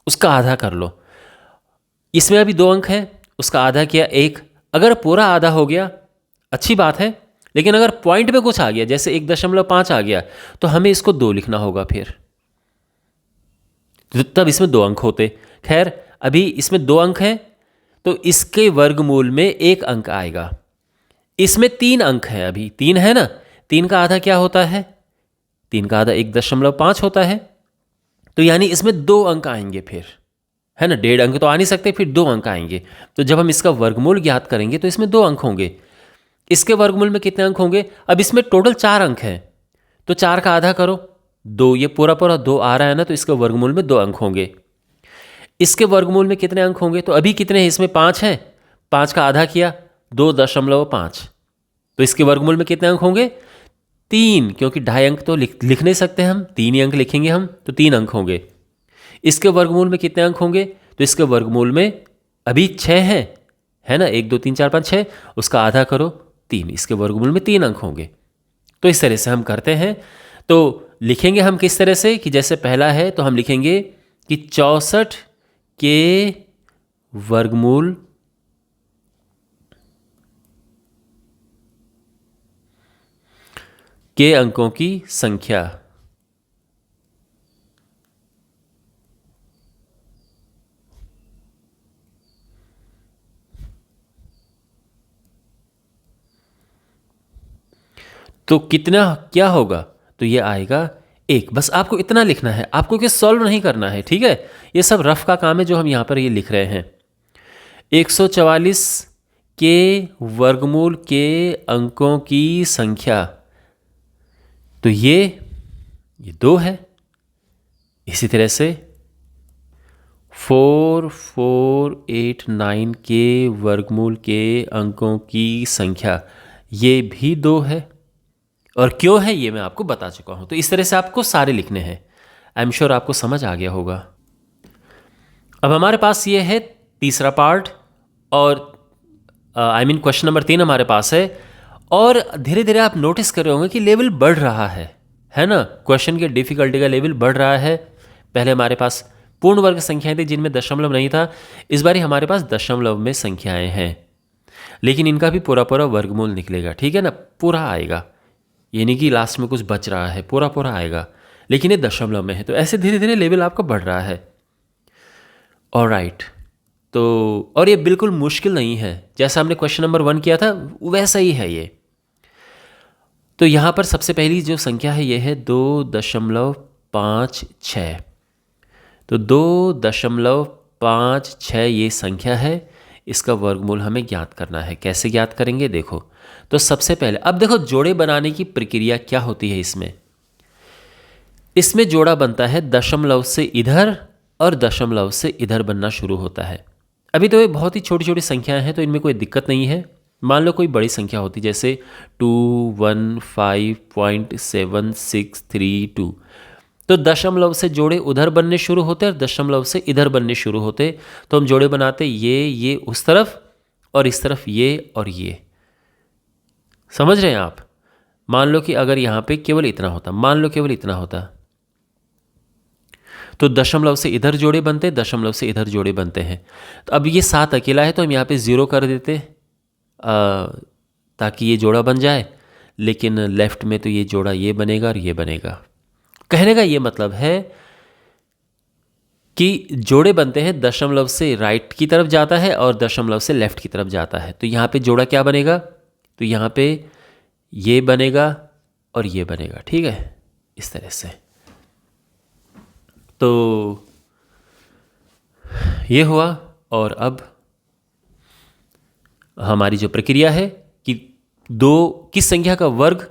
[SPEAKER 1] उसका आधा कर लो। इसमें अभी 2 अंक हैं, उसका आधा किया 1। अगर पूरा आधा हो गया अच्छी बात है, लेकिन अगर पॉइंट में कुछ आ गया, जैसे 1.5 आ गया, तो हमें इसको 2 लिखना होगा फिर, तब इसमें 2 अंक होते। खैर, अभी इसमें 2 अंक हैं, तो इसके वर्गमूल में 1 अंक आएगा। इसमें 3 अंक है, अभी 3 है ना। 3 का आधा क्या होता है? 3 का आधा 1.5 होता है। तो यानी इसमें 2 अंक आएंगे फिर, है ना। 1.5 अंक तो आ नहीं सकते, फिर 2 अंक आएंगे। तो जब हम इसका वर्गमूल ज्ञात करेंगे तो इसमें 2 अंक होंगे। इसके वर्गमूल में कितने अंक होंगे? अब इसमें टोटल 4 अंक हैं, तो 4 का आधा करो, 2, ये पूरा पूरा 2 आ रहा है ना, तो इसके वर्गमूल में 2 अंक होंगे। इसके वर्गमूल में कितने अंक होंगे? तो अभी कितने हैं इसमें? 5 हैं। 5 का आधा किया 2.5, तो इसके वर्गमूल में कितने अंक होंगे? 3, क्योंकि 2.5 अंक तो लिख नहीं सकते हम, 3 ही अंक लिखेंगे हम, तो 3 अंक होंगे। इसके वर्गमूल में कितने अंक होंगे? तो इसके वर्गमूल में अभी 6 हैं, है ना, 1 2 3 4 5 6, उसका आधा करो 3, इसके वर्गमूल में 3 अंक होंगे। तो इस तरह से हम करते हैं। तो लिखेंगे हम किस तरह से कि जैसे पहला है तो हम लिखेंगे कि 64 के वर्गमूल के अंकों की संख्या। तो कितना क्या होगा? तो ये आएगा 1। बस आपको इतना लिखना है, आपको कि सॉल्व नहीं करना है, ठीक है। ये सब रफ का काम है जो हम यहाँ पर ये लिख रहे हैं। 144 के वर्गमूल के अंकों की संख्या, तो ये 2 है। इसी तरह से 4489 के वर्गमूल के अंकों की संख्या, ये भी 2 है। और क्यों है ये मैं आपको बता चुका हूं। तो इस तरह से आपको सारे लिखने हैं। आई एम श्योर आपको समझ आ गया होगा। अब हमारे पास ये है तीसरा पार्ट, और आई मीन क्वेश्चन नंबर 3 हमारे पास है। और धीरे धीरे आप नोटिस कर रहे होंगे कि लेवल बढ़ रहा है ना। क्वेश्चन के डिफिकल्टी का लेवल बढ़ रहा है। पहले हमारे पास पूर्ण वर्ग संख्याएं थी जिनमें दशमलव नहीं था, इस बार हमारे पास दशमलव में संख्याएं हैं, लेकिन इनका भी पूरा पूरा वर्गमूल निकलेगा, ठीक है ना, पूरा आएगा। ये नहीं कि लास्ट में कुछ बच रहा है, पूरा पूरा आएगा, लेकिन ये दशमलव में है। तो ऐसे धीरे धीरे लेवल आपका बढ़ रहा है। ऑलराइट, तो और ये बिल्कुल मुश्किल नहीं है, जैसा हमने क्वेश्चन नंबर 1 किया था वैसा ही है ये। तो यहाँ पर सबसे पहली जो संख्या है ये है 2.56। तो 2.56 ये संख्या है, इसका वर्गमूल हमें ज्ञात करना है। कैसे ज्ञात करेंगे देखो। तो सबसे पहले अब देखो जोड़े बनाने की प्रक्रिया क्या होती है। इसमें जोड़ा बनता है दशमलव से इधर और दशमलव से इधर बनना शुरू होता है। अभी तो ये बहुत ही छोटी छोटी संख्याएं हैं तो इनमें कोई दिक्कत नहीं है। मान लो कोई बड़ी संख्या होती जैसे 215.7632, तो दशमलव से जोड़े उधर बनने शुरू होते और दशमलव से इधर बनने शुरू होते। तो हम जोड़े बनाते ये उस तरफ और इस तरफ ये और ये। समझ रहे हैं आप? मान लो कि अगर यहाँ पे केवल इतना होता, मान लो केवल इतना होता, तो दशमलव से इधर जोड़े बनते, दशमलव से इधर जोड़े बनते हैं। तो अब ये 7 अकेला है तो हम यहाँ पे 0 कर देते ताकि ये जोड़ा बन जाए। लेकिन लेफ्ट में तो ये जोड़ा ये बनेगा और ये बनेगा। कहने का ये मतलब है कि जोड़े बनते हैं दशमलव से राइट की तरफ जाता है और दशमलव से लेफ्ट की तरफ जाता है। तो यहाँ पे जोड़ा क्या बनेगा? तो यहाँ पे ये बनेगा और ये बनेगा, ठीक है, इस तरह से। तो ये हुआ। और अब हमारी जो प्रक्रिया है कि 2 किस संख्या का वर्ग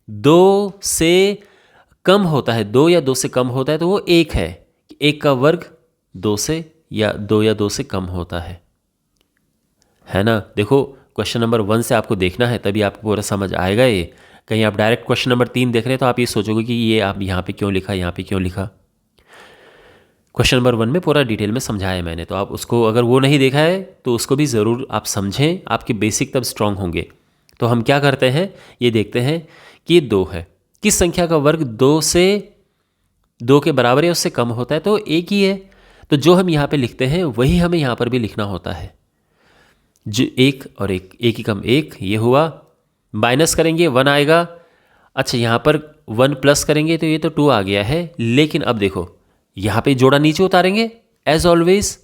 [SPEAKER 1] 2 से कम होता है, 2 या 2 से कम होता है, तो वो 1 है। 1 का वर्ग 2 से या 2 से कम होता है ना। देखो क्वेश्चन नंबर 1 से आपको देखना है, तभी आपको पूरा समझ आएगा। ये कहीं आप डायरेक्ट क्वेश्चन नंबर 3 देख रहे हैं तो आप ये सोचोगे कि ये आप यहाँ पे क्यों लिखा, यहाँ पे क्यों लिखा। क्वेश्चन नंबर 1 में पूरा डिटेल में समझाया है मैंने, तो आप उसको अगर वो नहीं देखा है तो उसको भी ज़रूर आप समझें, आपके बेसिक तब स्ट्रांग होंगे। तो हम क्या करते हैं, ये देखते हैं कि ये 2 है। किस संख्या का वर्ग 2 के बराबर या उससे कम होता है, तो 1 ही है। तो जो हम यहाँ पे लिखते हैं वही हमें यहाँ पर भी लिखना होता है। जो 1 और 1, 1 ही कम 1, ये हुआ। माइनस करेंगे 1 आएगा। अच्छा, यहाँ पर 1 प्लस करेंगे तो ये तो 2 आ गया है। लेकिन अब देखो यहाँ पे जोड़ा नीचे उतारेंगे एज ऑलवेज,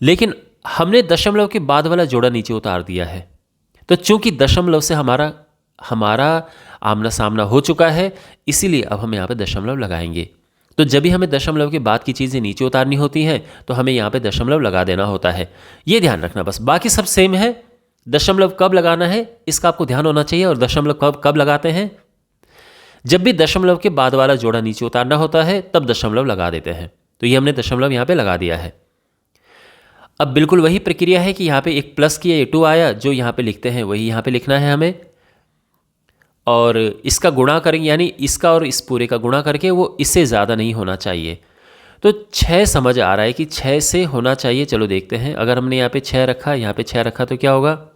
[SPEAKER 1] लेकिन हमने दशमलव के बाद वाला जोड़ा नीचे उतार दिया है। तो चूंकि दशमलव से हमारा आमना सामना हो चुका है, इसीलिए अब हम यहाँ पे दशमलव लगाएंगे। तो जब भी हमें दशमलव के बाद की चीज़ें नीचे उतारनी होती हैं तो हमें यहाँ पे दशमलव लगा देना होता है। ये ध्यान रखना बस, बाकी सब सेम है। दशमलव कब लगाना है इसका आपको ध्यान होना चाहिए। और दशमलव कब लगाते हैं? जब भी दशमलव के बाद वाला जोड़ा नीचे उतारना होता है तब दशमलव लगा देते हैं। तो ये हमने दशमलव यहाँ पे लगा दिया है। अब बिल्कुल वही प्रक्रिया है कि यहाँ पे एक प्लस किया, A2 आया, जो यहाँ पे लिखते हैं वही यहाँ पे लिखना है हमें, और इसका गुणा करेंगे, यानी इसका और इस पूरे का गुणा करके वो इससे ज़्यादा नहीं होना चाहिए। तो 6 समझ आ रहा है कि 6 से होना चाहिए। चलो देखते हैं, अगर हमने यहाँ पे 6 रखा, यहाँ पे 6 रखा तो क्या होगा।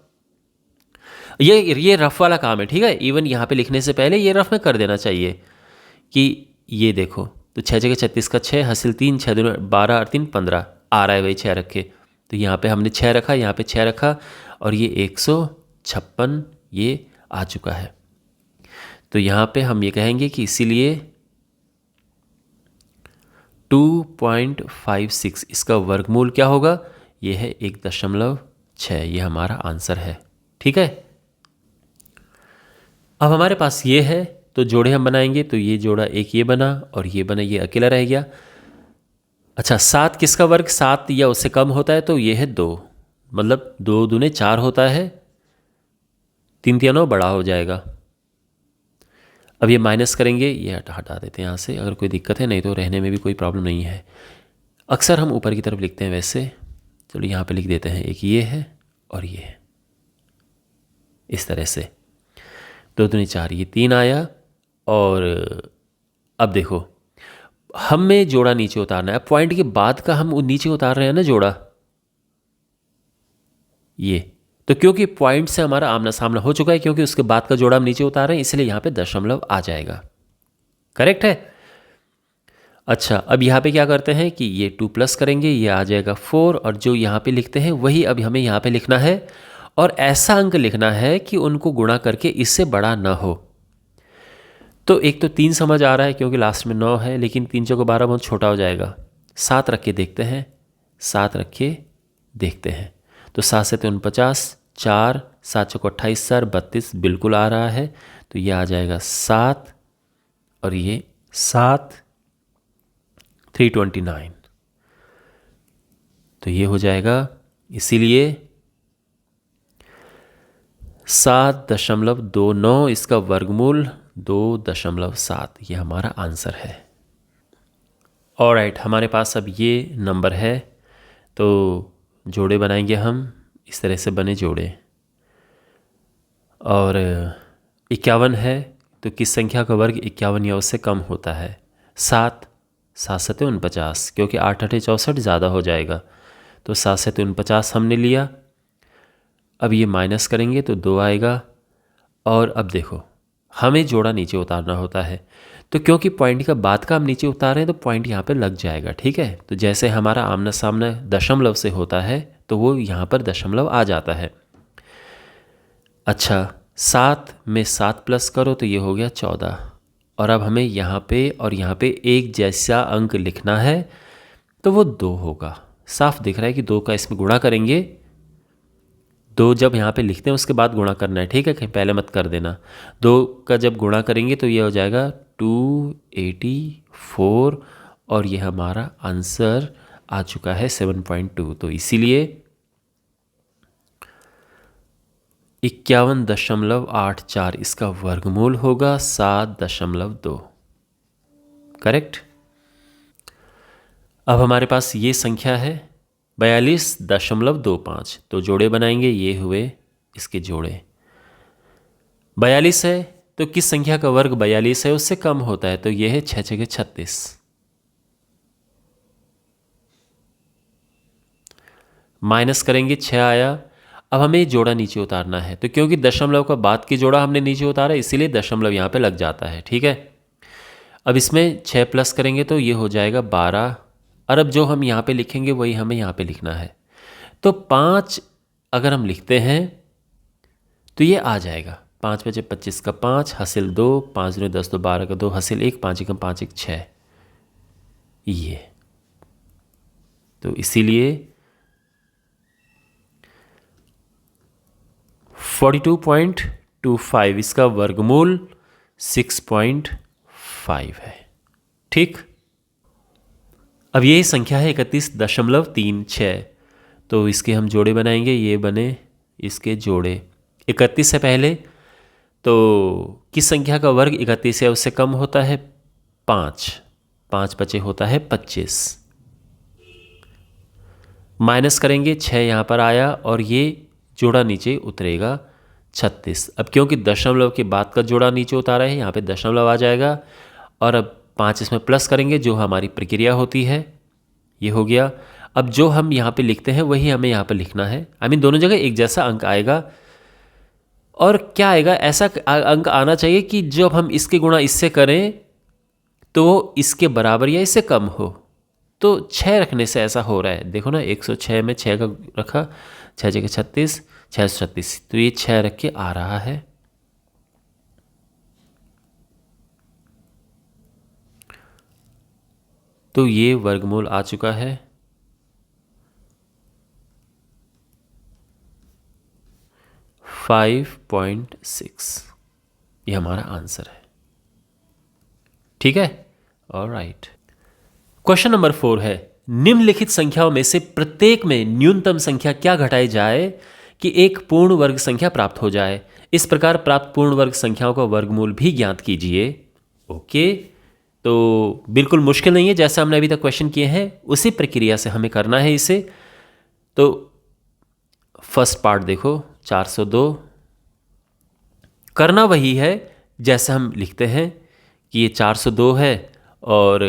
[SPEAKER 1] ये रफ वाला काम है, ठीक है। इवन यहाँ पे लिखने से पहले ये रफ में कर देना चाहिए कि ये देखो, तो 6 जगह 36 का 6 हासिल 3, 6 दूनी 12 और 3 15 आ रहा है वही 6 रखे। तो यहाँ पे हमने 6 रखा, यहाँ पे 6 रखा, और ये 156 ये आ चुका है। तो यहाँ पे हम ये कहेंगे कि इसीलिए 2.56 इसका वर्गमूल क्या होगा, ये है 1.6। ये हमारा आंसर है, ठीक है। अब हमारे पास ये है, तो जोड़े हम बनाएंगे। तो ये जोड़ा एक ये बना और ये बना, ये अकेला रह गया। अच्छा, 7 किसका वर्ग 7 या उससे कम होता है, तो ये है 2, मतलब 2 दूने 4 होता है, 3 3 9 बड़ा हो जाएगा। अब ये माइनस करेंगे, ये हटा देते हैं यहाँ से, अगर कोई दिक्कत है, नहीं तो रहने में भी कोई प्रॉब्लम नहीं है। अक्सर हम ऊपर की तरफ लिखते हैं वैसे, चलो यहाँ पे लिख देते हैं, एक ये है और ये है, इस तरह से 2 दूनी 4, ये 3 आया। और अब देखो, हमें जोड़ा नीचे उतारना है। पॉइंट के बाद का हम नीचे उतार रहे हैं ना जोड़ा, ये तो क्योंकि पॉइंट से हमारा आमना सामना हो चुका है, क्योंकि उसके बाद का जोड़ा हम नीचे उतार रहे हैं, इसलिए यहाँ पे दशमलव आ जाएगा। करेक्ट है। अच्छा, अब यहाँ पे क्या करते हैं कि ये 2 प्लस करेंगे, ये आ जाएगा 4, और जो यहाँ पे लिखते हैं वही अब हमें यहाँ पे लिखना है, और ऐसा अंक लिखना है कि उनको गुणा करके इससे बड़ा ना हो। तो एक तो 3 समझ आ रहा है क्योंकि लास्ट में 9 है, लेकिन 3 चौको 12 बहुत छोटा हो जाएगा। 7 रख के देखते हैं, 7 रख के देखते हैं, तो 7 से 49, 4 7 चौको 28, 4 32 बिल्कुल आ रहा है। तो ये आ जाएगा 7, और ये 7 329, तो ये हो जाएगा। इसीलिए 7.29 इसका वर्गमूल 2.7, ये हमारा आंसर है। ऑलराइट, हमारे पास अब ये नंबर है, तो जोड़े बनाएंगे हम। इस तरह से बने जोड़े, और 51 है, तो किस संख्या का वर्ग 51 या उससे कम होता है। 7 7 49, क्योंकि 8 8 64 ज़्यादा हो जाएगा, तो 7 से 49 हमने लिया। अब ये माइनस करेंगे तो 2 आएगा, और अब देखो हमें जोड़ा नीचे उतारना होता है, तो क्योंकि पॉइंट का बाद का हम नीचे उतार रहे हैं तो पॉइंट यहाँ पे लग जाएगा, ठीक है। तो जैसे हमारा आमना सामना दशमलव से होता है तो वो यहाँ पर दशमलव आ जाता है। अच्छा, 7 में 7 प्लस करो तो ये हो गया 14, और अब हमें यहाँ पे और यहाँ पे एक जैसा अंक लिखना है, तो वो 2 होगा। साफ दिख रहा है कि 2 का इसमें गुणा करेंगे। 2 जब यहाँ पे लिखते हैं उसके बाद गुणा करना है, ठीक है, कहीं पहले मत कर देना। 2 का जब गुणा करेंगे तो ये हो जाएगा 284, और ये हमारा आंसर आ चुका है 7.2। तो इसीलिए 51.84 इसका वर्गमूल होगा 7.2। करेक्ट। अब हमारे पास ये संख्या है 42.25, तो जोड़े बनाएंगे, ये हुए इसके जोड़े। 42 है, तो किस संख्या का वर्ग 42 है उससे कम होता है, तो ये है 6 6 36। माइनस करेंगे, 6 आया। अब हमें जोड़ा नीचे उतारना है, तो क्योंकि दशमलव का बाद की जोड़ा हमने नीचे उतारा, इसीलिए दशमलव यहाँ पे लग जाता है, ठीक है। अब इसमें 6 प्लस करेंगे तो ये हो जाएगा 12, और अब जो हम यहाँ पे लिखेंगे वही हमें यहाँ पे लिखना है। तो 5 अगर हम लिखते हैं तो ये आ जाएगा 5 बचे 25 का 5 हासिल 2, 5 दूनी 10 2 12 का 2 हासिल 1, 5 एकम 5 1 6, ये। तो इसीलिए 42.25 इसका वर्गमूल 6.5 है, ठीक। अब यही संख्या है 31.36, तो इसके हम जोड़े बनाएंगे, ये बने इसके जोड़े। 31 से पहले तो किस संख्या का वर्ग 31 है उससे कम होता है? 5। 5 बचे होता है 25। माइनस करेंगे, 6 यहाँ पर आया और ये जोड़ा नीचे उतरेगा 36। अब क्योंकि दशमलव के बाद का जोड़ा नीचे उतारा है, यहाँ पे दशमलव आ जाएगा और अब 5 इसमें प्लस करेंगे, जो हमारी प्रक्रिया होती है। ये हो गया। अब जो हम यहाँ पे लिखते हैं वही हमें यहाँ पे लिखना है। दोनों जगह एक जैसा अंक आएगा। और क्या आएगा? ऐसा अंक आना चाहिए कि जब हम इसके गुणा इससे करें तो इसके बराबर या इससे कम हो। तो 6 रखने से ऐसा हो रहा है। देखो ना, 106 में 6 का रखा, 6 जगह 36, 636, तो ये 6 रख के आ रहा है। तो ये वर्गमूल आ चुका है। फाइव 5.6 ये हमारा आंसर है। ठीक है, ऑलराइट। क्वेश्चन नंबर 4 है, निम्नलिखित संख्याओं में से प्रत्येक में न्यूनतम संख्या क्या घटाई जाए कि एक पूर्ण वर्ग संख्या प्राप्त हो जाए? इस प्रकार प्राप्त पूर्ण वर्ग संख्याओं का वर्गमूल भी ज्ञात कीजिए। ओके, तो बिल्कुल मुश्किल नहीं है, जैसा हमने अभी तक क्वेश्चन किए हैं उसी प्रक्रिया से हमें करना है इसे। तो फर्स्ट पार्ट देखो, 402 करना वही है जैसे हम लिखते हैं कि ये 402 है और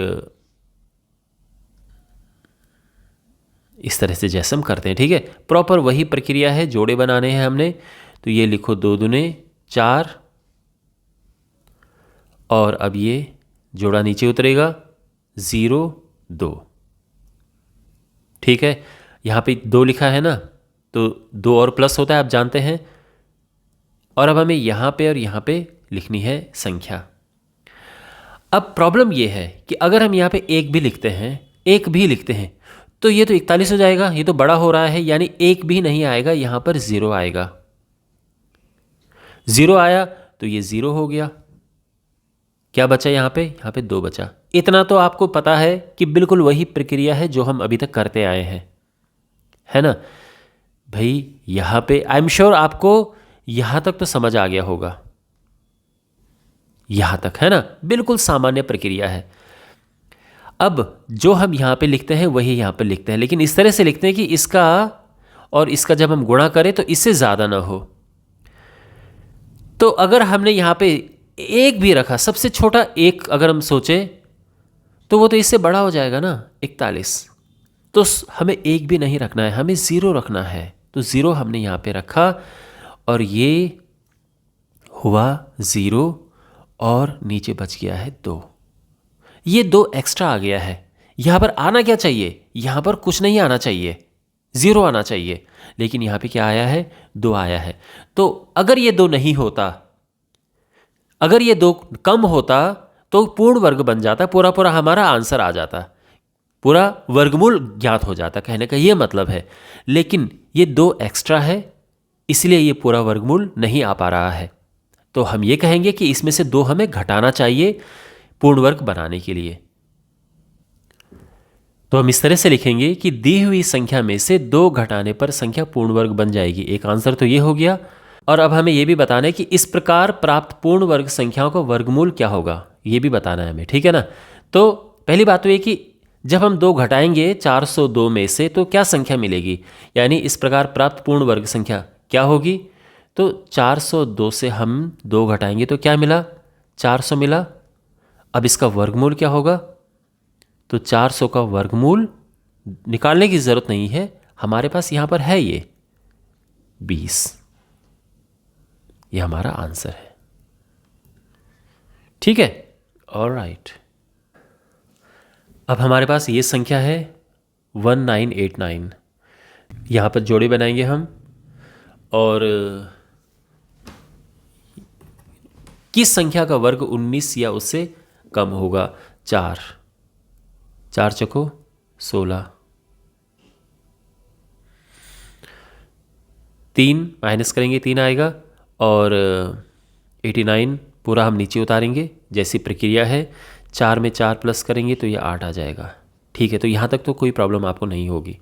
[SPEAKER 1] इस तरह से जैसे हम करते हैं। ठीक है, प्रॉपर वही प्रक्रिया है, जोड़े बनाने हैं हमने। तो ये लिखो 2 दूने 4 और अब ये जोड़ा नीचे उतरेगा 0 2। ठीक है, यहाँ पे 2 लिखा है ना, तो 2 और प्लस होता है, आप जानते हैं। और अब हमें यहाँ पे और यहाँ पे लिखनी है संख्या। अब प्रॉब्लम ये है कि अगर हम यहाँ पे 1 भी लिखते हैं तो ये तो 41 हो जाएगा, ये तो बड़ा हो रहा है, यानी 1 भी नहीं आएगा, यहाँ पर 0 आएगा। 0 आया तो ये 0 हो गया। क्या बचा यहाँ पे 2 बचा। इतना तो आपको पता है कि बिल्कुल वही प्रक्रिया है जो हम अभी तक करते आए हैं, है ना भाई? यहाँ पे आई एम श्योर आपको यहाँ तक तो समझ आ गया होगा, यहाँ तक, है ना? बिल्कुल सामान्य प्रक्रिया है। अब जो हम यहाँ पे लिखते हैं वही यहाँ पे लिखते हैं, लेकिन इस तरह से लिखते हैं कि इसका और इसका जब हम गुणा करें तो इससे ज़्यादा ना हो। तो अगर हमने यहाँ पे 1 भी रखा, सबसे छोटा 1 अगर हम सोचें तो वो तो इससे बड़ा हो जाएगा ना, 41। तो हमें 1 भी नहीं रखना है, हमें 0 रखना है। तो 0 हमने यहाँ पे रखा और ये हुआ 0 और नीचे बच गया है 2। ये 2 एक्स्ट्रा आ गया है। यहाँ पर आना क्या चाहिए? यहाँ पर कुछ नहीं आना चाहिए, 0 आना चाहिए, लेकिन यहाँ पे क्या आया है? 2 आया है। तो अगर ये 2 नहीं होता, अगर ये 2 कम होता तो पूर्ण वर्ग बन जाता, पूरा पूरा हमारा आंसर आ जाता, पूरा वर्गमूल ज्ञात हो जाता, कहने का ये मतलब है। लेकिन ये 2 एक्स्ट्रा है, इसलिए ये पूरा वर्गमूल नहीं आ पा रहा है। तो हम ये कहेंगे कि इसमें से 2 हमें घटाना चाहिए पूर्ण वर्ग बनाने के लिए। तो हम इस तरह से लिखेंगे कि दी हुई संख्या में से 2 घटाने पर संख्या पूर्ण वर्ग बन जाएगी। एक आंसर तो ये हो गया। और अब हमें यह भी बताना है कि इस प्रकार प्राप्त पूर्ण वर्ग संख्याओं का वर्गमूल क्या होगा, ये भी बताना है हमें, ठीक है ना? तो पहली बात तो ये कि जब हम 2 घटाएंगे 402 में से तो क्या संख्या मिलेगी, यानी इस प्रकार प्राप्त पूर्ण वर्ग संख्या क्या होगी? तो 402 से हम 2 घटाएंगे तो क्या मिला? 400 मिला। अब इसका वर्गमूल क्या होगा? तो 400 का वर्गमूल निकालने की ज़रूरत नहीं है, हमारे पास यहाँ पर है ये 20। ये हमारा आंसर है, ठीक है? ऑलराइट। अब हमारे पास ये संख्या है 1989। यहाँ पर जोड़े बनाएंगे हम और किस संख्या का वर्ग 19 या उससे कम होगा? 4 4 चको 16, 3 माइनस करेंगे 3 आएगा और 89 पूरा हम नीचे उतारेंगे जैसी प्रक्रिया है। 4 में 4 प्लस करेंगे तो ये 8 आ जाएगा, ठीक है? तो यहाँ तक तो कोई प्रॉब्लम आपको नहीं होगी।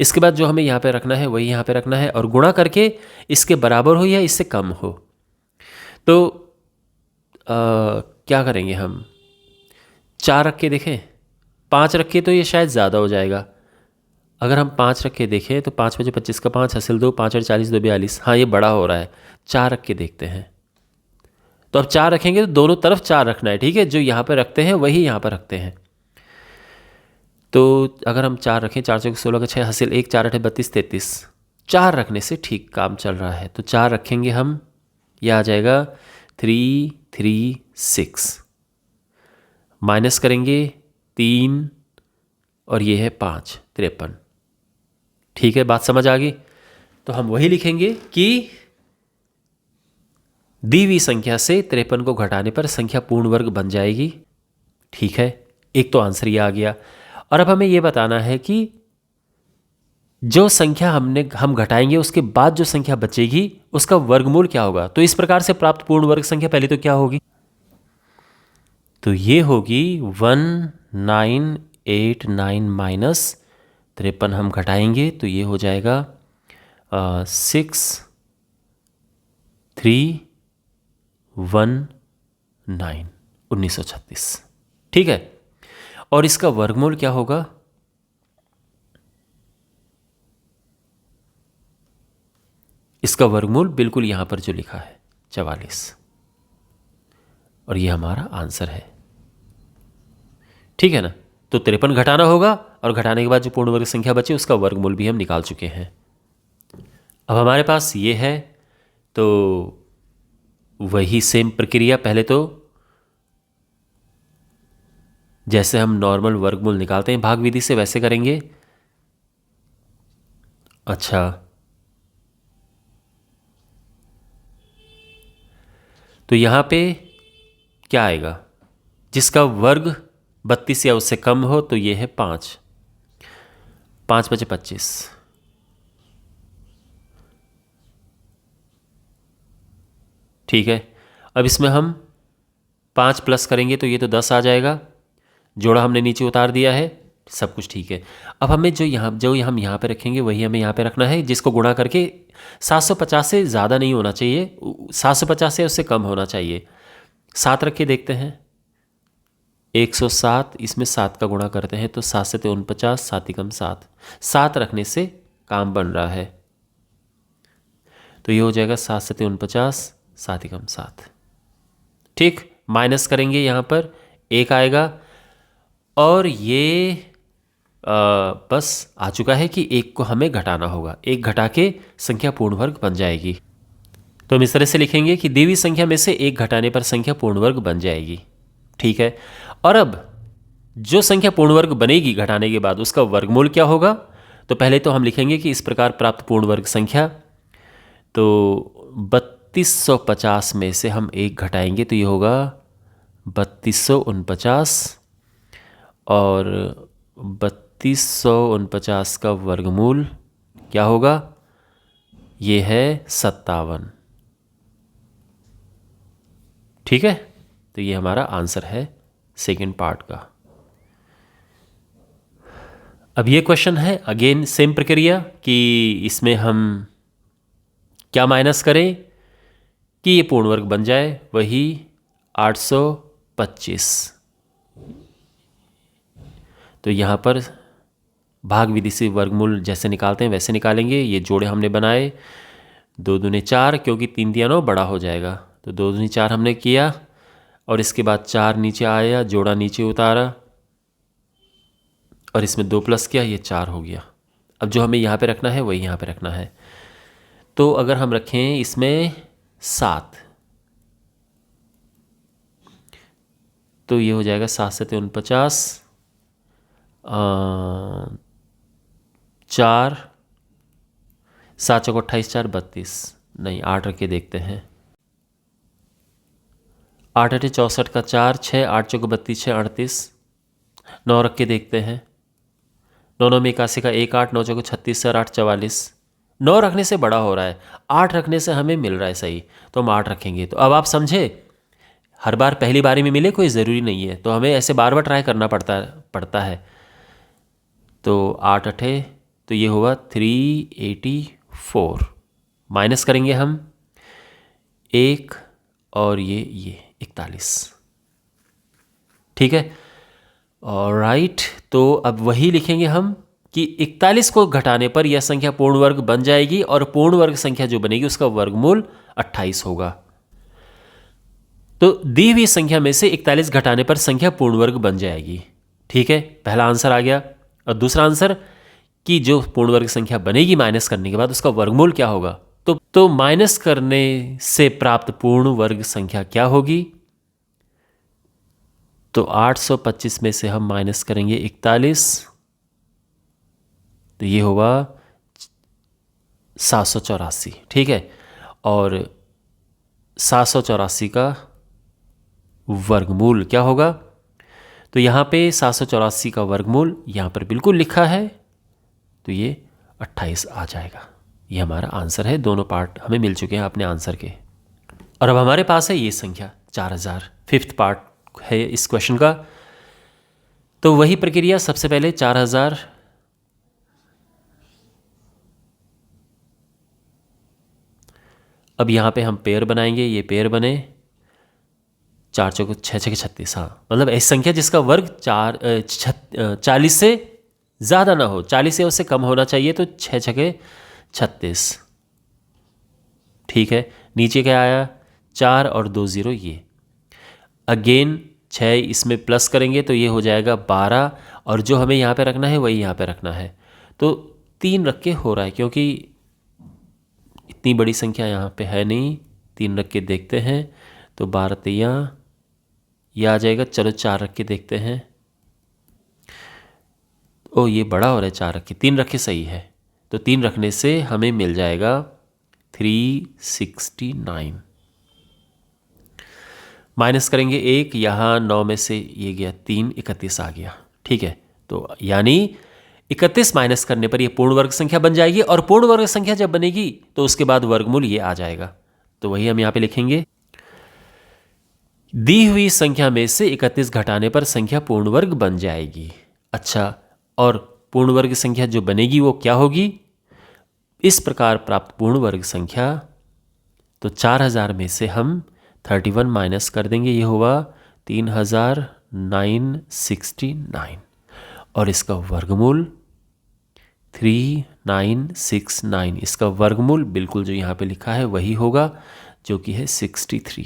[SPEAKER 1] इसके बाद जो हमें यहाँ पे रखना है वही यहाँ पे रखना है और गुणा करके इसके बराबर हो या इससे कम हो। तो क्या करेंगे हम, 4 रख के देखें, 5 रख के तो ये शायद ज़्यादा हो जाएगा। अगर हम 5 रख के देखें तो 5 बजे 25 का 5 हासिल 2, 5 और 40 2 42। हाँ, ये बड़ा हो रहा है। 4 रख के देखते हैं। तो अब 4 रखेंगे तो दोनों तरफ 4 रखना है, ठीक है। जो यहाँ पर रखते हैं वही यहाँ पर रखते हैं। तो अगर हम 4 रखें, 4 चौके 16 का 6 हासिल 1, 4 8 32 33। 4 रखने से ठीक काम चल रहा है। तो 4 रखेंगे हम, यह आ जाएगा 3 3 6। माइनस करेंगे 3 और ये है 5 53। ठीक है, बात समझ आ गई। तो हम वही लिखेंगे कि दी हुई संख्या से 53 को घटाने पर संख्या पूर्ण वर्ग बन जाएगी। ठीक है, एक तो आंसर ये आ गया। और अब हमें ये बताना है कि जो संख्या हम घटाएंगे उसके बाद जो संख्या बचेगी उसका वर्गमूल क्या होगा। तो इस प्रकार से प्राप्त पूर्ण वर्ग संख्या पहले तो क्या होगी, तो ये होगी 1989 माइनस 53 हम घटाएंगे तो ये हो जाएगा 6319 1936। ठीक है, और इसका वर्गमूल क्या होगा, इसका वर्गमूल बिल्कुल यहां पर जो लिखा है 44, और ये हमारा आंसर है। ठीक है ना। तो 53 घटाना होगा और घटाने के बाद जो पूर्ण वर्ग संख्या बचे उसका वर्गमूल भी हम निकाल चुके हैं। अब हमारे पास ये है, तो वही सेम प्रक्रिया, पहले तो जैसे हम नॉर्मल वर्गमूल निकालते हैं भाग विधि से वैसे करेंगे। अच्छा, तो यहाँ पे क्या आएगा, जिसका वर्ग 32 या उससे कम हो तो ये है 5, 5 बचे 25। ठीक है, अब इसमें हम 5 प्लस करेंगे तो ये तो 10 आ जाएगा, जोड़ा हमने नीचे उतार दिया है, सब कुछ ठीक है। अब हमें जो हम यहाँ पे रखेंगे वही हमें यहाँ पे रखना है, जिसको गुणा करके 750 से ज़्यादा नहीं होना चाहिए, 750 से उससे कम होना चाहिए। 7 रख के देखते हैं, 107, इसमें 7 का गुणा करते हैं तो 7 से 49, 7 ही कम 7, 7 रखने से काम बन रहा है। तो ये हो जाएगा 7 से 49, 7 ही कम 7। ठीक, माइनस करेंगे, यहाँ पर 1 आएगा और ये बस आ चुका है कि 1 को हमें घटाना होगा, 1 घटा के संख्या पूर्ण वर्ग बन जाएगी। तो हम इस तरह से लिखेंगे कि दी हुई संख्या में से 1 घटाने पर संख्या पूर्ण वर्ग बन जाएगी। ठीक है, और अब जो संख्या पूर्ण वर्ग बनेगी घटाने के बाद उसका वर्गमूल क्या होगा, तो पहले तो हम लिखेंगे कि इस प्रकार प्राप्त पूर्ण वर्ग संख्या, तो 3250 में से हम 1 घटाएंगे तो ये होगा 3249, और 3249 का वर्गमूल क्या होगा, ये है 57। ठीक है, तो ये हमारा आंसर है सेकंड पार्ट का। अब ये क्वेश्चन है अगेन सेम प्रक्रिया कि इसमें हम क्या माइनस करें कि ये पूर्ण वर्ग बन जाए, वही 825। तो यहाँ पर भाग विधि से वर्गमूल जैसे निकालते हैं वैसे निकालेंगे। ये जोड़े हमने बनाए, 2 दूनी 4, क्योंकि 3 दिया 9 बड़ा हो जाएगा, तो 2 दूनी 4 हमने किया, और इसके बाद 4 नीचे आया, जोड़ा नीचे उतारा, और इसमें 2 प्लस किया, ये 4 हो गया। अब जो हमें यहाँ पे रखना है वही यहाँ पे रखना है। तो अगर हम रखें इसमें 7, तो ये हो जाएगा 7 से 49, 4, 7 चौको 28, 4 32, नहीं 8 रख के देखते हैं, 8 8 64 का 4, 6 8 चौको 32, 6 38, 9 रख के देखते हैं, 9 9 में 81 का 1 8, 9 चौको 36, 4 8 44। 9 रखने से बड़ा हो रहा है, 8 रखने से हमें मिल रहा है सही, तो हम 8 रखेंगे। तो अब आप समझे, हर बार पहली बारी में मिले कोई ज़रूरी नहीं है, तो हमें ऐसे बार बार ट्राई करना पड़ता है। तो 8 8, तो ये होगा 384। माइनस करेंगे हम 1 और ये 41। ठीक है, ऑलराइट। तो अब वही लिखेंगे हम कि 41 को घटाने पर यह संख्या पूर्ण वर्ग बन जाएगी और पूर्ण वर्ग संख्या जो बनेगी उसका वर्गमूल 28 होगा। तो दी हुई संख्या में से 41 घटाने पर संख्या पूर्ण वर्ग बन जाएगी। ठीक है, पहला आंसर आ गया। और दूसरा आंसर कि जो पूर्ण वर्ग संख्या बनेगी माइनस करने के बाद उसका वर्गमूल क्या होगा। तो माइनस करने से प्राप्त पूर्ण वर्ग संख्या क्या होगी। तो 825 में से हम माइनस करेंगे 41, तो ये होगा 784। ठीक है, और 784 का वर्गमूल क्या होगा। तो यहाँ पे 784 का वर्गमूल यहाँ पर बिल्कुल लिखा है, तो ये 28 आ जाएगा। ये हमारा आंसर है। दोनों पार्ट हमें मिल चुके हैं अपने आंसर के। और अब हमारे पास है ये संख्या 4000, फिफ्थ पार्ट है इस क्वेश्चन का। तो वही प्रक्रिया, सबसे पहले 4000 अब यहाँ पे हम पेयर बनाएंगे। ये पेयर बने 4 चौको 6 6 36। हाँ, मतलब ऐसी संख्या जिसका वर्ग 40 से ज़्यादा ना हो, 40 से उससे कम होना चाहिए। तो 6 6 36। ठीक है, नीचे क्या आया 4 और 2 0। ये अगेन 6 इसमें प्लस करेंगे तो ये हो जाएगा 12, और जो हमें यहाँ पे रखना है वही यहाँ पे रखना है। तो 3 रख के हो रहा है, क्योंकि इतनी बड़ी संख्या यहाँ पे है नहीं। 3 रख के देखते हैं तो 12 3 ये आ जाएगा। चलो 4 रख के देखते हैं। ओ, ये बड़ा हो रहा है। 4 रख के, 3 रख के सही है। तो 3 रखने से हमें मिल जाएगा 369। माइनस करेंगे 1, यहाँ 9 में से ये गया 3, 31 आ गया। ठीक है, तो यानी 31 माइनस करने पर ये पूर्ण वर्ग संख्या बन जाएगी, और पूर्ण वर्ग संख्या जब बनेगी तो उसके बाद वर्गमूल ये आ जाएगा। तो वही हम यहाँ पे लिखेंगे, दी हुई संख्या में से 31 घटाने पर संख्या पूर्ण वर्ग बन जाएगी। अच्छा, और पूर्ण वर्ग संख्या जो बनेगी वो क्या होगी। इस प्रकार प्राप्त पूर्ण वर्ग संख्या, तो 4000 में से हम 31 माइनस कर देंगे, ये होगा 3969, और इसका वर्गमूल 3969। इसका वर्गमूल बिल्कुल जो यहाँ पे लिखा है वही होगा, जो कि है 63।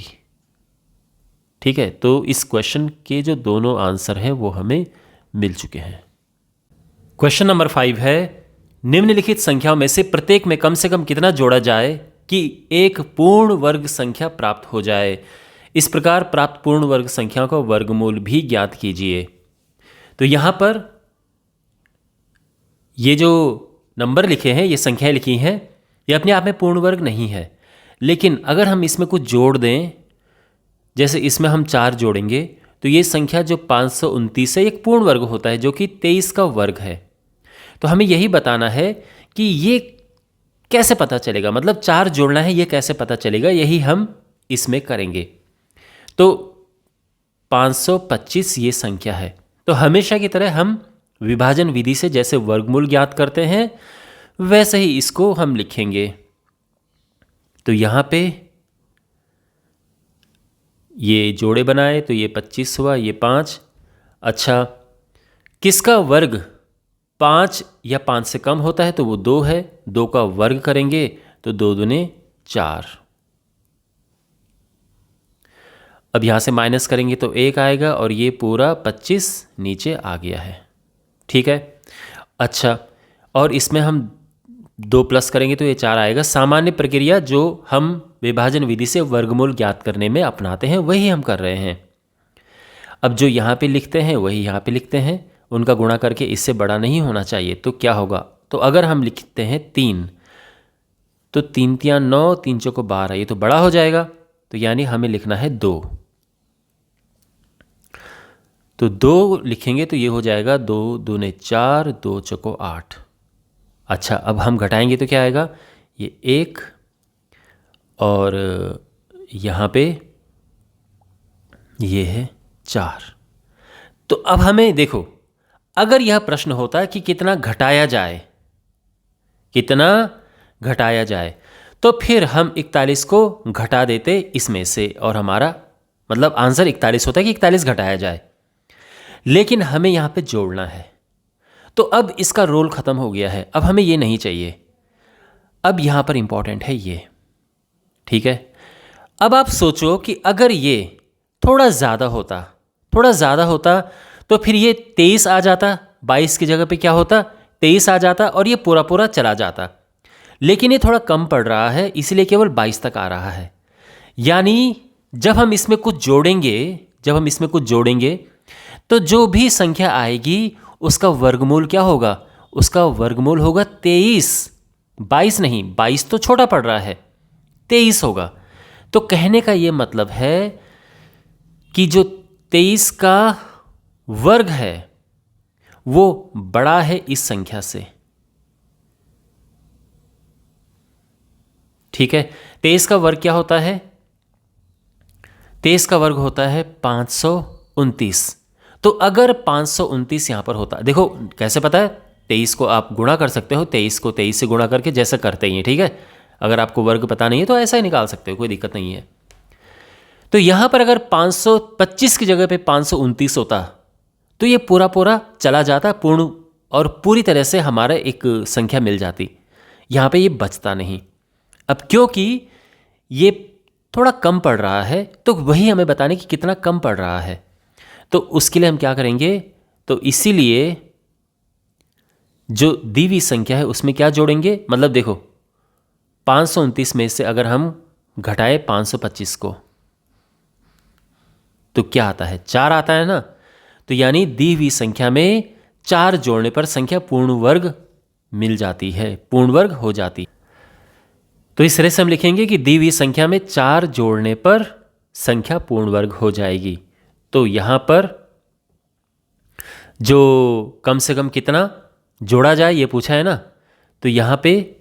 [SPEAKER 1] ठीक है, तो इस क्वेश्चन के जो दोनों आंसर हैं वो हमें मिल चुके हैं। क्वेश्चन नंबर 5 है, निम्नलिखित संख्याओं में से प्रत्येक में कम से कम कितना जोड़ा जाए कि एक पूर्ण वर्ग संख्या प्राप्त हो जाए। इस प्रकार प्राप्त पूर्ण वर्ग संख्या का वर्गमूल भी ज्ञात कीजिए। तो यहाँ पर ये जो नंबर लिखे हैं, ये संख्याएं लिखी हैं, ये अपने आप में पूर्ण वर्ग नहीं है। लेकिन अगर हम इसमें कुछ जोड़ दें, जैसे इसमें हम 4 जोड़ेंगे, तो ये संख्या जो 529 है एक पूर्ण वर्ग होता है, जो कि 23 का वर्ग है। तो हमें यही बताना है कि ये कैसे पता चलेगा, मतलब 4 जोड़ना है, ये कैसे पता चलेगा, यही हम इसमें करेंगे। तो 525 ये संख्या है। तो हमेशा की तरह हम विभाजन विधि से जैसे वर्गमूल ज्ञात करते हैं वैसे ही इसको हम लिखेंगे। तो यहाँ पे ये जोड़े बनाए तो ये 25 हुआ, ये 5। अच्छा, किसका वर्ग 5 या 5 से कम होता है तो वो 2 है। 2 का वर्ग करेंगे तो 2 दूने 4। अब यहाँ से माइनस करेंगे तो 1 आएगा, और ये पूरा 25 नीचे आ गया है। ठीक है, अच्छा, और इसमें हम 2 प्लस करेंगे तो ये 4 आएगा। सामान्य प्रक्रिया जो हम विभाजन विधि से वर्गमूल ज्ञात करने में अपनाते हैं वही हम कर रहे हैं। अब जो यहाँ पे लिखते हैं वही यहाँ पे लिखते हैं, उनका गुणा करके इससे बड़ा नहीं होना चाहिए। तो क्या होगा, तो अगर हम लिखते हैं 3, तो 3 3 9, 3 चौको 12, ये तो बड़ा हो जाएगा। तो यानी हमें लिखना है 2। तो 2 लिखेंगे तो ये हो जाएगा 2 दूने 4, 2 चौको 8। अच्छा, अब हम घटाएंगे तो क्या आएगा, ये 1, और यहाँ पे ये है 4। तो अब हमें देखो, अगर यह प्रश्न होता कि कितना घटाया जाए, कितना घटाया जाए, तो फिर हम 41 को घटा देते इसमें से और हमारा मतलब आंसर 41 होता है कि 41 घटाया जाए, लेकिन हमें यहाँ पे जोड़ना है। तो अब इसका रोल ख़त्म हो गया है, अब हमें ये नहीं चाहिए। अब यहाँ पर इंपॉर्टेंट है ये, ठीक है। अब आप सोचो कि अगर ये थोड़ा ज़्यादा होता तो फिर ये 23 आ जाता, 22 की जगह पे क्या होता 23 आ जाता और ये पूरा पूरा चला जाता। लेकिन ये थोड़ा कम पड़ रहा है, इसलिए केवल 22 तक आ रहा है। यानी जब हम इसमें कुछ जोड़ेंगे तो जो भी संख्या आएगी उसका वर्गमूल क्या होगा, उसका वर्गमूल होगा 23, 22 नहीं, 22 तो छोटा पड़ रहा है, 23 होगा। तो कहने का ये मतलब है कि जो 23 का वर्ग है वो बड़ा है इस संख्या से, ठीक है। 23 का वर्ग क्या होता है, 23 का वर्ग होता है 529। तो अगर 529 यहां पर होता, देखो कैसे पता है, 23 को आप गुणा कर सकते हो, 23 को 23 से गुणा करके जैसा करते ही हैं, ठीक है। अगर आपको वर्ग पता नहीं है तो ऐसा ही निकाल सकते हो, कोई दिक्कत नहीं है। तो यहां पर अगर 525 की जगह पे 529 होता तो ये पूरा पूरा चला जाता पूर्ण और पूरी तरह से हमारा एक संख्या मिल जाती। यहां पे ये बचता नहीं। अब क्योंकि ये थोड़ा कम पड़ रहा है तो वही हमें बताने कि कितना कम पड़ रहा है, तो उसके लिए हम क्या करेंगे, तो इसीलिए जो दी हुई संख्या है उसमें क्या जोड़ेंगे, मतलब देखो 529 में से अगर हम घटाए 525 को तो क्या आता है, 4 आता है ना। तो यानी दी हुई संख्या में 4 जोड़ने पर संख्या पूर्ण वर्ग मिल जाती है, पूर्ण वर्ग हो जाती। तो इस तरह से हम लिखेंगे कि दी हुई संख्या में 4 जोड़ने पर संख्या पूर्ण वर्ग हो जाएगी। तो यहां पर जो कम से कम कितना जोड़ा जाए ये पूछा है ना, तो यहां पे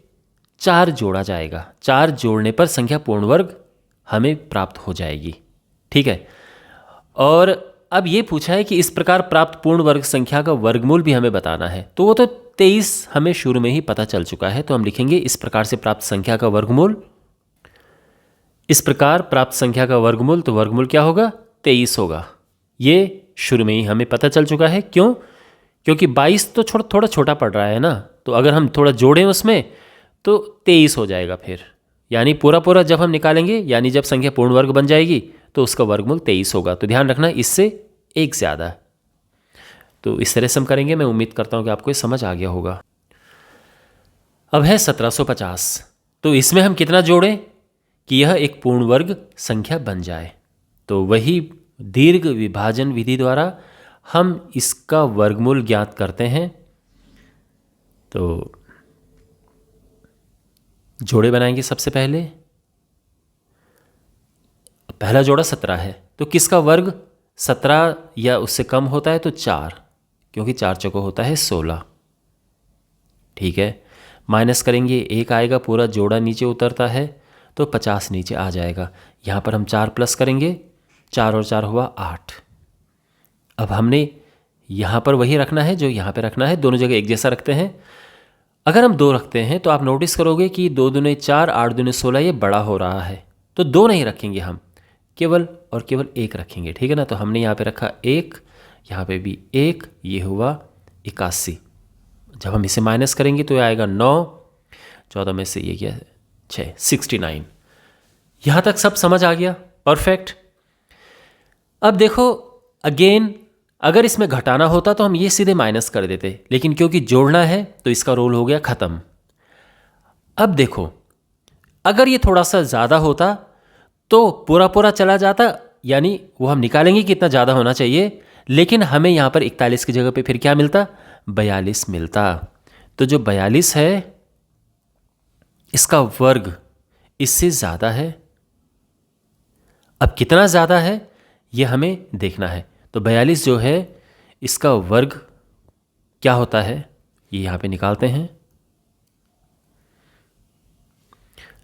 [SPEAKER 1] 4 जोड़ा जाएगा, 4 जोड़ने पर संख्या पूर्ण वर्ग हमें प्राप्त हो जाएगी, ठीक है। और अब ये पूछा है कि इस प्रकार प्राप्त पूर्ण वर्ग संख्या का वर्गमूल भी हमें बताना है, तो वो तो 23 हमें शुरू में ही पता चल चुका है। तो हम लिखेंगे इस प्रकार से प्राप्त संख्या का वर्गमूल, इस प्रकार प्राप्त संख्या का वर्गमूल, तो वर्गमूल क्या होगा 23 होगा। ये शुरू में ही हमें पता चल चुका है, क्यों, क्योंकि 22 तो थोड़ा छोटा पड़ रहा है ना, तो अगर हम थोड़ा जोड़ें उसमें तो 23 हो जाएगा फिर, यानी पूरा पूरा जब हम निकालेंगे, यानी जब संख्या पूर्ण वर्ग बन जाएगी तो उसका वर्गमूल 23 होगा। तो ध्यान रखना इससे एक ज़्यादा है। तो इस तरह से हम करेंगे, मैं उम्मीद करता हूँ कि आपको ये समझ आ गया होगा। अब है 1750, तो इसमें हम कितना जोड़ें कि यह एक पूर्ण वर्ग संख्या बन जाए। तो वही दीर्घ विभाजन विधि द्वारा हम इसका वर्गमूल ज्ञात करते हैं। तो जोड़े बनाएंगे सबसे पहले, पहला जोड़ा 17 है, तो किसका वर्ग 17 या उससे कम होता है तो 4, क्योंकि 4 चौको होता है 16, ठीक है। माइनस करेंगे, 1 आएगा, पूरा जोड़ा नीचे उतरता है तो 50 नीचे आ जाएगा। यहाँ पर हम 4 प्लस करेंगे, 4 और 4 हुआ 8। अब हमने यहाँ पर वही रखना है जो यहाँ पे रखना है, दोनों जगह एक जैसा रखते हैं। अगर हम 2 रखते हैं तो आप नोटिस करोगे कि 2 दूने 4, 8 दूने 16, ये बड़ा हो रहा है, तो 2 नहीं रखेंगे हम, केवल और केवल 1 रखेंगे, ठीक है ना। तो हमने यहाँ पे रखा 1, यहाँ पे भी 1, ये हुआ 81। जब हम इसे माइनस करेंगे तो ये आएगा 9, 14 में से ये क्या 6, 69। यहाँ तक सब समझ आ गया, परफेक्ट। अब देखो अगेन, अगर इसमें घटाना होता तो हम ये सीधे माइनस कर देते, लेकिन क्योंकि जोड़ना है तो इसका रोल हो गया ख़त्म। अब देखो अगर ये थोड़ा सा ज़्यादा होता तो पूरा पूरा चला जाता, यानी वो हम निकालेंगे कितना ज़्यादा होना चाहिए, लेकिन हमें यहाँ पर 41 की जगह पे फिर क्या मिलता 42 मिलता। तो जो 42 है इसका वर्ग इससे ज़्यादा है। अब कितना ज़्यादा है ये हमें देखना है। तो 42 जो है इसका वर्ग क्या होता है ये यहाँ पे निकालते हैं।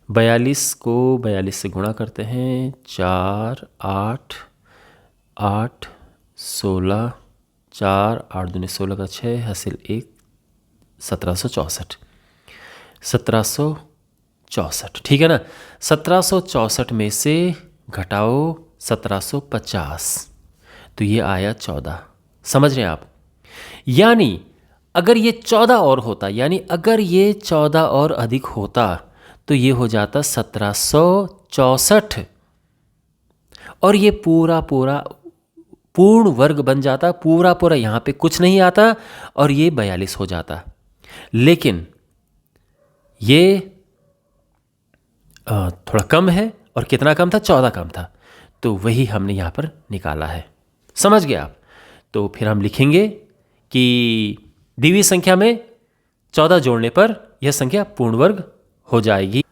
[SPEAKER 1] 42 को 42 से गुणा करते हैं, 4, 8, 8, 16, 4, 8 दूनी 16 का 6, हासिल 1, 1764। 1764, ठीक है ना। 1764 में से घटाओ 1750, तो ये आया 14। समझ रहे हैं आप? यानी अगर ये 14 और होता, यानी अगर ये 14 और अधिक होता तो ये हो जाता 1764, और ये पूरा पूरा पूर्ण वर्ग बन जाता, पूरा पूरा यहाँ पे कुछ नहीं आता और ये 42 हो जाता। लेकिन ये थोड़ा कम है, और कितना कम था? 14 कम था, तो वही हमने यहाँ पर निकाला है। समझ गए आप? तो फिर हम लिखेंगे कि दी हुई संख्या में 14 जोड़ने पर यह संख्या पूर्ण वर्ग हो जाएगी।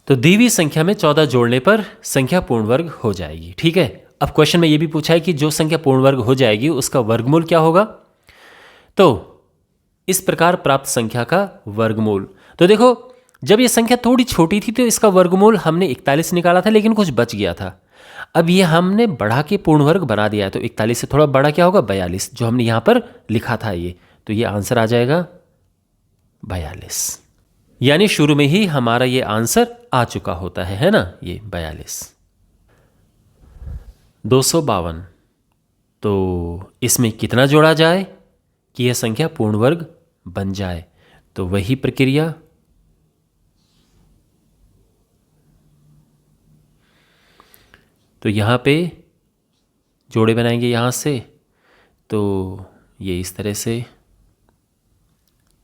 [SPEAKER 1] तो दी हुई संख्या में 14 जोड़ने पर संख्या पूर्ण वर्ग हो जाएगी, ठीक है। अब क्वेश्चन में यह भी पूछा है कि जो संख्या पूर्ण वर्ग हो जाएगी उसका वर्गमूल क्या होगा। तो इस प्रकार प्राप्त संख्या का वर्गमूल, तो देखो जब ये संख्या थोड़ी छोटी थी तो इसका वर्गमूल हमने 41 निकाला था, लेकिन कुछ बच गया था। अब ये हमने बढ़ा के पूर्ण वर्ग बना दिया है, तो 41 से थोड़ा बड़ा क्या होगा? 42, जो हमने यहाँ पर लिखा था ये, तो ये आंसर आ जाएगा 42। यानी शुरू में ही हमारा ये आंसर आ चुका होता है ना, ये 42। 252, तो इसमें कितना जोड़ा जाए कि यह संख्या पूर्ण वर्ग बन जाए? तो वही प्रक्रिया, तो यहाँ पे जोड़े बनाएंगे यहाँ से, तो ये इस तरह से,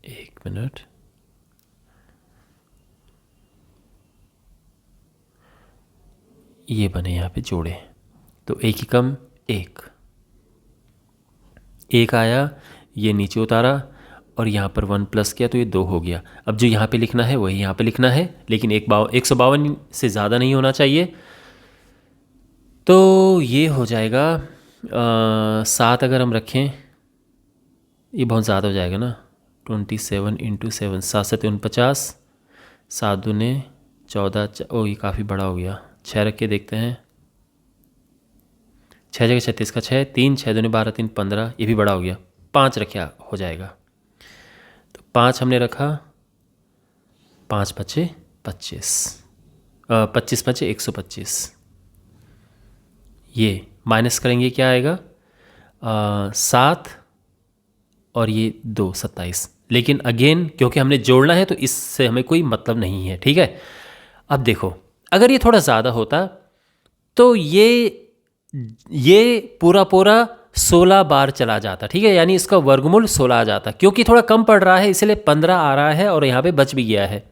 [SPEAKER 1] एक मिनट, ये बने यहाँ पे जोड़े, तो एक ही कम एक, एक आया, ये नीचे उतारा और यहाँ पर 1 प्लस किया तो ये 2 हो गया। अब जो यहाँ पे लिखना है वही यहाँ पे लिखना है, लेकिन 152 से ज़्यादा नहीं होना चाहिए। तो ये हो जाएगा 7 अगर हम रखें, ये बहुत ज़्यादा हो जाएगा ना। 27 × 7, 7 7 49, 7 दूने 14, ओ ये काफ़ी बड़ा हो गया। 6 रख के देखते हैं, 6 जगह 36 का 6, 3 6 दूने 12, 3 15, ये भी बड़ा हो गया। 5 रखा हो जाएगा, तो 5 हमने रखा, 5 पचे 25, 25 पचे 125। ये माइनस करेंगे क्या आएगा? 7 और ये 2 27। लेकिन अगेन क्योंकि हमने जोड़ना है तो इससे हमें कोई मतलब नहीं है, ठीक है। अब देखो अगर ये थोड़ा ज़्यादा होता तो ये पूरा पूरा 16 बार चला जाता, ठीक है, यानी इसका वर्गमूल 16 आ जाता। क्योंकि थोड़ा कम पड़ रहा है इसलिए 15 आ रहा है और यहाँ पे बच भी गया है।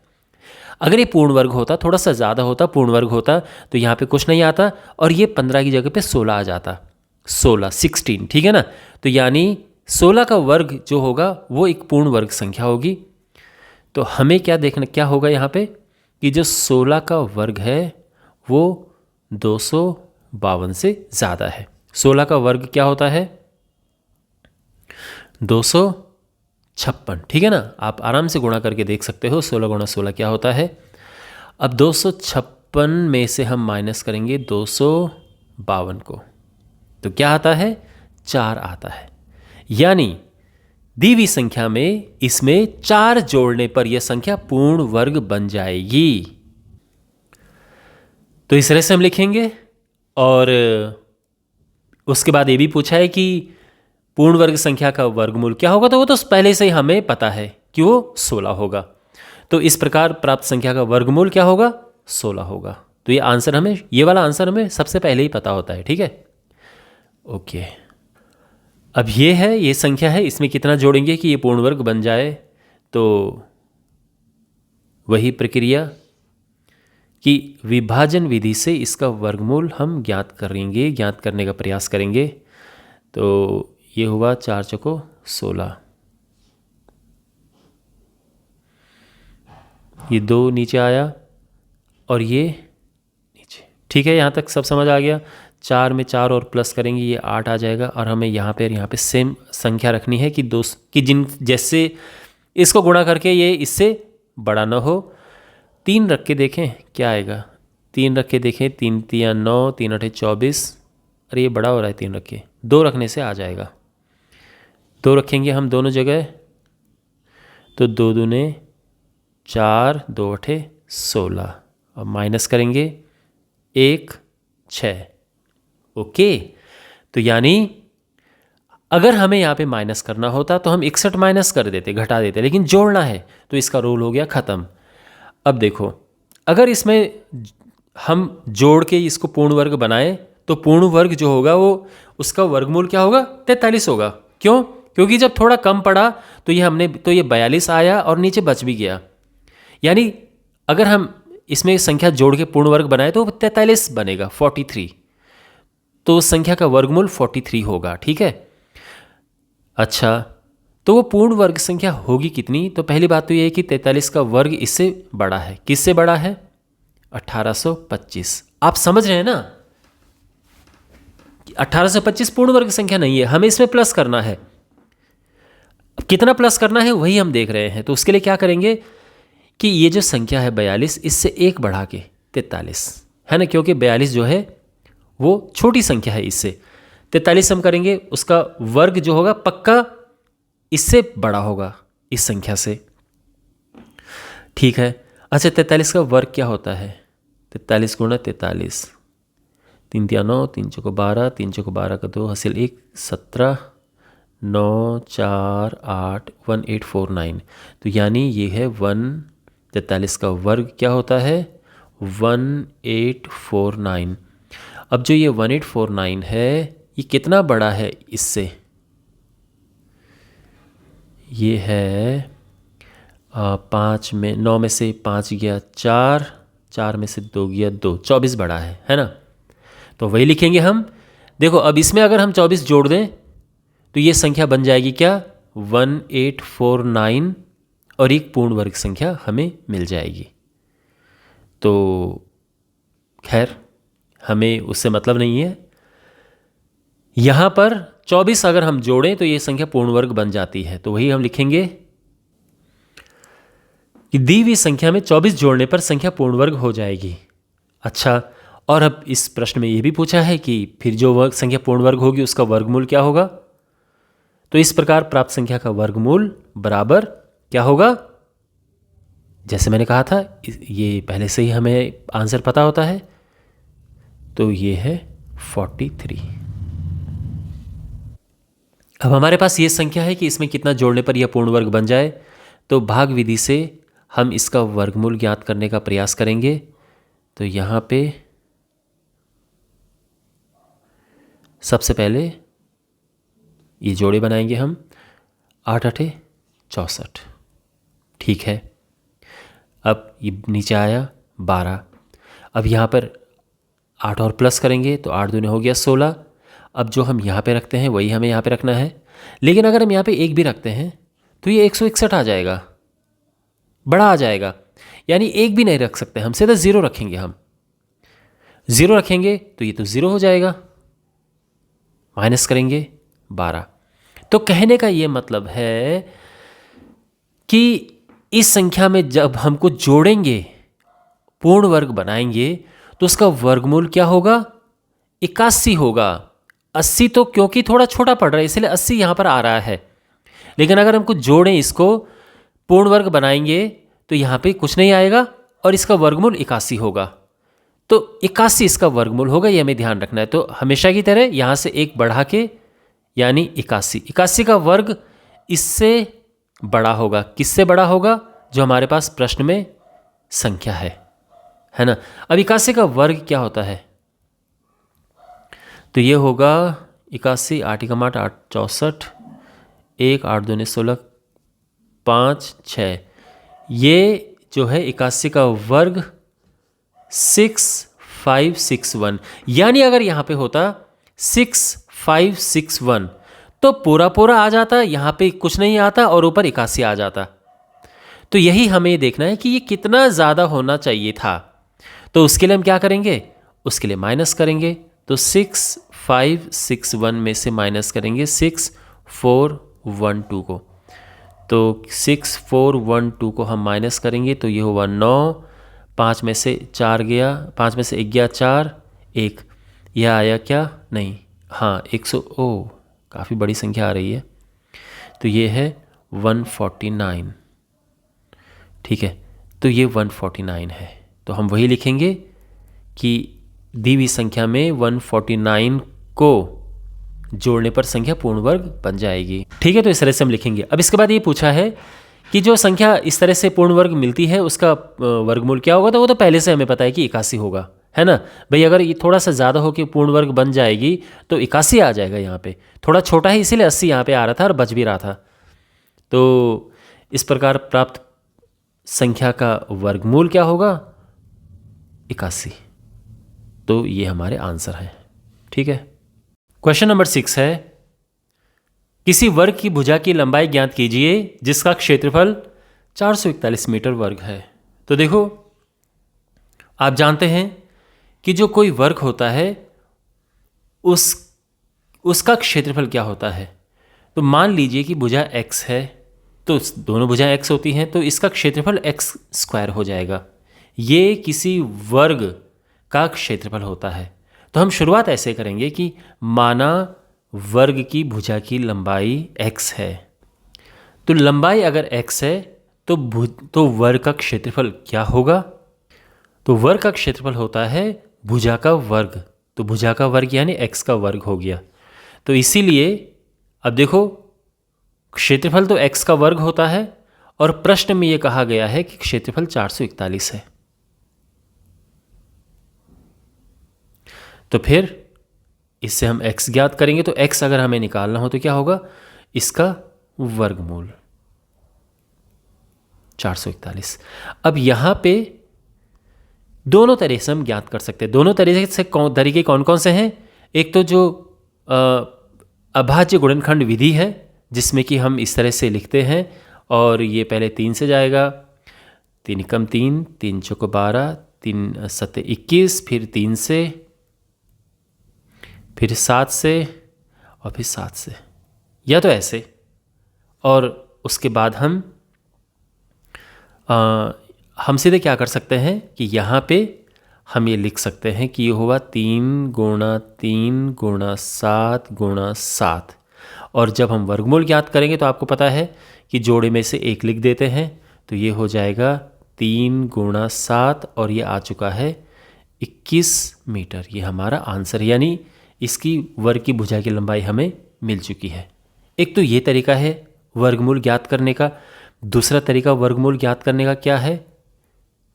[SPEAKER 1] अगर ये पूर्ण वर्ग होता, थोड़ा सा ज़्यादा होता, पूर्ण वर्ग होता, तो यहाँ पे कुछ नहीं आता और ये 15 की जगह पे 16 आ जाता, 16, ठीक है ना। तो यानी 16 का वर्ग जो होगा वो एक पूर्ण वर्ग संख्या होगी। तो हमें क्या देखना, क्या होगा यहाँ पे कि जो 16 का वर्ग है वो 252 से ज़्यादा है। 16 का वर्ग क्या होता है? 256, ठीक है ना। आप आराम से गुणा करके देख सकते हो 16 गुणा 16 क्या होता है। अब 256 में से हम माइनस करेंगे 252 को, तो क्या आता है? 4 आता है। यानी दी हुई संख्या में इसमें 4 जोड़ने पर यह संख्या पूर्ण वर्ग बन जाएगी। तो इस तरह से हम लिखेंगे। और उसके बाद ये भी पूछा है कि पूर्ण वर्ग संख्या का वर्गमूल क्या होगा, तो वो तो पहले से ही हमें पता है कि वो 16 होगा। तो इस प्रकार प्राप्त संख्या का वर्गमूल क्या होगा? 16 होगा। तो ये आंसर हमें, ये वाला आंसर हमें सबसे पहले ही पता होता है, ठीक है। ओके, अब ये है, ये संख्या है, इसमें कितना जोड़ेंगे कि ये पूर्ण वर्ग बन जाए। तो वही प्रक्रिया कि विभाजन विधि से इसका वर्गमूल हम ज्ञात करने का प्रयास करेंगे। तो ये हुआ 4 चौको 16, ये 2 नीचे आया और ये नीचे, ठीक है। यहाँ तक सब समझ आ गया। 4 में 4 और प्लस करेंगे ये 8 आ जाएगा। और हमें यहाँ पे सेम संख्या रखनी है कि जैसे इसको गुणा करके ये इससे बड़ा ना हो। 3 रख के देखें क्या आएगा। 3 रख के देखें, 3 3 9, 3 8 24। अरे ये बड़ा हो रहा है 3 रख के। 2 रखने से आ जाएगा। 2 रखेंगे हम दोनों जगह, तो 2 दूने 4, 2 8 16। अब माइनस करेंगे 1 6। ओके, तो यानी अगर हमें यहाँ पे माइनस करना होता तो हम 61 माइनस कर देते, घटा देते, लेकिन जोड़ना है तो इसका रूल हो गया ख़त्म। अब देखो, अगर इसमें हम जोड़ के इसको पूर्ण वर्ग बनाएं तो पूर्ण वर्ग जो होगा वो उसका वर्गमूल क्या होगा? 43 होगा। क्यों? क्योंकि जब थोड़ा कम पड़ा तो ये 42 आया और नीचे बच भी गया। यानी अगर हम इसमें संख्या जोड़ के पूर्ण वर्ग बनाए तो 43 बनेगा, 43। तो उस संख्या का वर्गमूल 43 होगा। ठीक है। अच्छा, तो वो पूर्ण वर्ग संख्या होगी कितनी? तो पहली बात तो ये है कि 43 का वर्ग इससे बड़ा है। किससे बड़ा है? 1825। आप समझ रहे हैं ना? 1825 पूर्ण वर्ग संख्या नहीं है, हमें इसमें प्लस करना है। अब कितना प्लस करना है वही हम देख रहे हैं। तो उसके लिए क्या करेंगे कि ये जो संख्या है 42, इससे एक बढ़ा के 43 है ना, क्योंकि 42 जो है वो छोटी संख्या है। इससे 43 हम करेंगे, उसका वर्ग जो होगा पक्का इससे बड़ा होगा इस संख्या से। ठीक है। अच्छा, 43 का वर्ग क्या होता है? 43 गुणा 43, 3 तिया 9, 3 चौको 12, 3 चौको 12 का 2 हासिल 1, 17, 9 4 8 1849। तो यानी ये है 43 का वर्ग क्या होता है? 1849। अब जो ये 1849 है ये कितना बड़ा है इससे? ये है 5 में 9 में से 5 गया 4, 4 में से 2 गया 2, 24 बड़ा है ना? तो वही लिखेंगे हम। देखो, अब इसमें अगर हम 24 जोड़ दें तो ये संख्या बन जाएगी क्या? 1849 और एक पूर्ण वर्ग संख्या हमें मिल जाएगी। तो खैर, हमें उससे मतलब नहीं है। यहाँ पर 24 अगर हम जोड़ें तो ये संख्या पूर्ण वर्ग बन जाती है। तो वही हम लिखेंगे कि दी हुई संख्या में 24 जोड़ने पर संख्या पूर्ण वर्ग हो जाएगी। अच्छा, और अब इस प्रश्न में ये भी पूछा है कि फिर जो वर्ग संख्या पूर्ण वर्ग होगी उसका वर्गमूल क्या होगा? तो इस प्रकार प्राप्त संख्या का वर्गमूल बराबर क्या होगा? जैसे मैंने कहा था, ये पहले से ही हमें आंसर पता होता है। तो ये है 43। अब हमारे पास ये संख्या है कि इसमें कितना जोड़ने पर यह पूर्ण वर्ग बन जाए। तो भाग विधि से हम इसका वर्गमूल ज्ञात करने का प्रयास करेंगे। तो यहाँ पे सबसे पहले ये जोड़े बनाएंगे हम। 8 8 64। ठीक है। अब ये नीचे आया 12। अब यहाँ पर 8 और प्लस करेंगे तो 8 दूने हो गया 16। अब जो हम यहाँ पे रखते हैं वही हमें यहाँ पे रखना है। लेकिन अगर हम यहाँ पे 1 भी रखते हैं तो ये 161 आ जाएगा, बड़ा आ जाएगा। यानी 1 भी नहीं रख सकते, हम सीधा 0 रखेंगे। हम 0 रखेंगे तो ये तो 0 हो जाएगा। माइनस करेंगे 12। तो कहने का ये मतलब है कि इस संख्या में जब हमको जोड़ेंगे, पूर्ण वर्ग बनाएंगे, तो उसका वर्गमूल क्या होगा? 81 होगा। 80 तो क्योंकि थोड़ा छोटा पड़ रहा है इसलिए 80 यहाँ पर आ रहा है। लेकिन अगर हमको जोड़ें, इसको पूर्ण वर्ग बनाएंगे तो यहाँ पे कुछ नहीं आएगा और इसका वर्गमूल 81 होगा। तो 81 इसका वर्गमूल होगा, ये हमें ध्यान रखना है। तो हमेशा की तरह यहाँ से 1 बढ़ा के यानी 81। 81 का वर्ग इससे बड़ा होगा। किससे बड़ा होगा? जो हमारे पास प्रश्न में संख्या है ना। अब 81 का वर्ग क्या होता है? तो ये होगा 81, 8 का 8 8 64, 1 8 दूने 16, 5 6। ये जो है 81 का वर्ग 6561। यानी अगर यहाँ पे होता 6561 तो पूरा पूरा आ जाता, यहाँ पे कुछ नहीं आता और ऊपर 81 आ जाता। तो यही हमें देखना है कि ये कितना ज़्यादा होना चाहिए था। तो उसके लिए हम क्या करेंगे? उसके लिए माइनस करेंगे। तो 6561 में से माइनस करेंगे 6412 को। तो 6412 को हम माइनस करेंगे तो ये होगा 9। 5 में से 4 गया, 5 में से 1 गया 4, 1। यह आया क्या? नहीं, हाँ 100। ओ, काफ़ी बड़ी संख्या आ रही है। तो ये है 149। ठीक है। तो ये 149 है। तो हम वही लिखेंगे कि दी हुई संख्या में 149 को जोड़ने पर संख्या पूर्ण वर्ग बन जाएगी। ठीक है, तो इस तरह से हम लिखेंगे। अब इसके बाद ये पूछा है कि जो संख्या इस तरह से पूर्ण वर्ग मिलती है उसका वर्गमूल क्या होगा। तो वो तो पहले से हमें पता है कि 81 होगा, है ना भाई। अगर ये थोड़ा सा ज़्यादा हो कि पूर्ण वर्ग बन जाएगी तो 81 आ जाएगा। यहाँ पे थोड़ा छोटा है इसीलिए 80 यहाँ पे आ रहा था और बच भी रहा था। तो इस प्रकार प्राप्त संख्या का वर्गमूल क्या होगा, 81। तो ये हमारे आंसर हैं। ठीक है, क्वेश्चन नंबर 6 है, किसी वर्ग की भुजा की लंबाई ज्ञात कीजिए जिसका क्षेत्रफल 441 मीटर वर्ग है। तो देखो, आप जानते हैं कि जो कोई वर्ग होता है उसका क्षेत्रफल क्या होता है। तो मान लीजिए कि भुजा x है, तो दोनों भुजाएं x होती हैं, तो इसका क्षेत्रफल x स्क्वायर हो जाएगा। ये किसी वर्ग का क्षेत्रफल होता है। तो हम शुरुआत ऐसे करेंगे कि माना वर्ग की भुजा की लंबाई x है, तो लंबाई अगर x है तो वर्ग का क्षेत्रफल क्या होगा। तो वर्ग का क्षेत्रफल होता है भुजा का वर्ग। तो भुजा का वर्ग यानी x का वर्ग हो गया। तो इसीलिए अब देखो, क्षेत्रफल तो x का वर्ग होता है और प्रश्न में यह कहा गया है कि क्षेत्रफल 441 है। तो फिर इससे हम x ज्ञात करेंगे। तो x अगर हमें निकालना हो तो क्या होगा, इसका वर्गमूल 441। अब यहाँ पे दोनों तरह से हम ज्ञात कर सकते हैं। दोनों तरीके कौन कौन से हैं। एक तो जो अभाज्य गुणनखंड विधि है जिसमें कि हम इस तरह से लिखते हैं, और ये पहले 3 से जाएगा, 3 एकम 3, 3 चौको 12, 3 सत्ते 21, फिर 3 से, फिर 7 से और फिर 7 से, या तो ऐसे। और उसके बाद हम सीधे क्या कर सकते हैं कि यहाँ पे हम ये लिख सकते हैं कि ये हुआ 3 गुणा 3 गुणा 7 गुणा 7। और जब हम वर्गमूल ज्ञात करेंगे तो आपको पता है कि जोड़े में से 1 लिख देते हैं, तो ये हो जाएगा 3 गुणा 7 और ये आ चुका है 21 मीटर। ये हमारा आंसर, यानी इसकी वर्ग की भुजा की लंबाई हमें मिल चुकी है। एक तो ये तरीका है वर्गमूल ज्ञात करने का। दूसरा तरीका वर्गमूल ज्ञात करने का क्या है,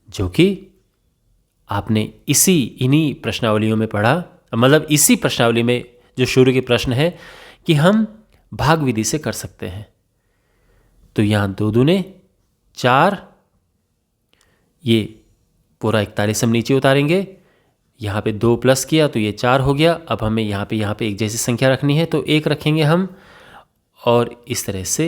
[SPEAKER 1] जो कि आपने इन्हीं प्रश्नावलियों में पढ़ा, मतलब इसी प्रश्नावली में जो शुरू के प्रश्न है कि हम भाग विधि से कर सकते हैं। तो यहाँ 2 दूने 4, ये पूरा 41 हम नीचे उतारेंगे, यहाँ पे 2 प्लस किया तो ये 4 हो गया। अब हमें यहाँ पे एक जैसी संख्या रखनी है तो 1 रखेंगे हम, और इस तरह से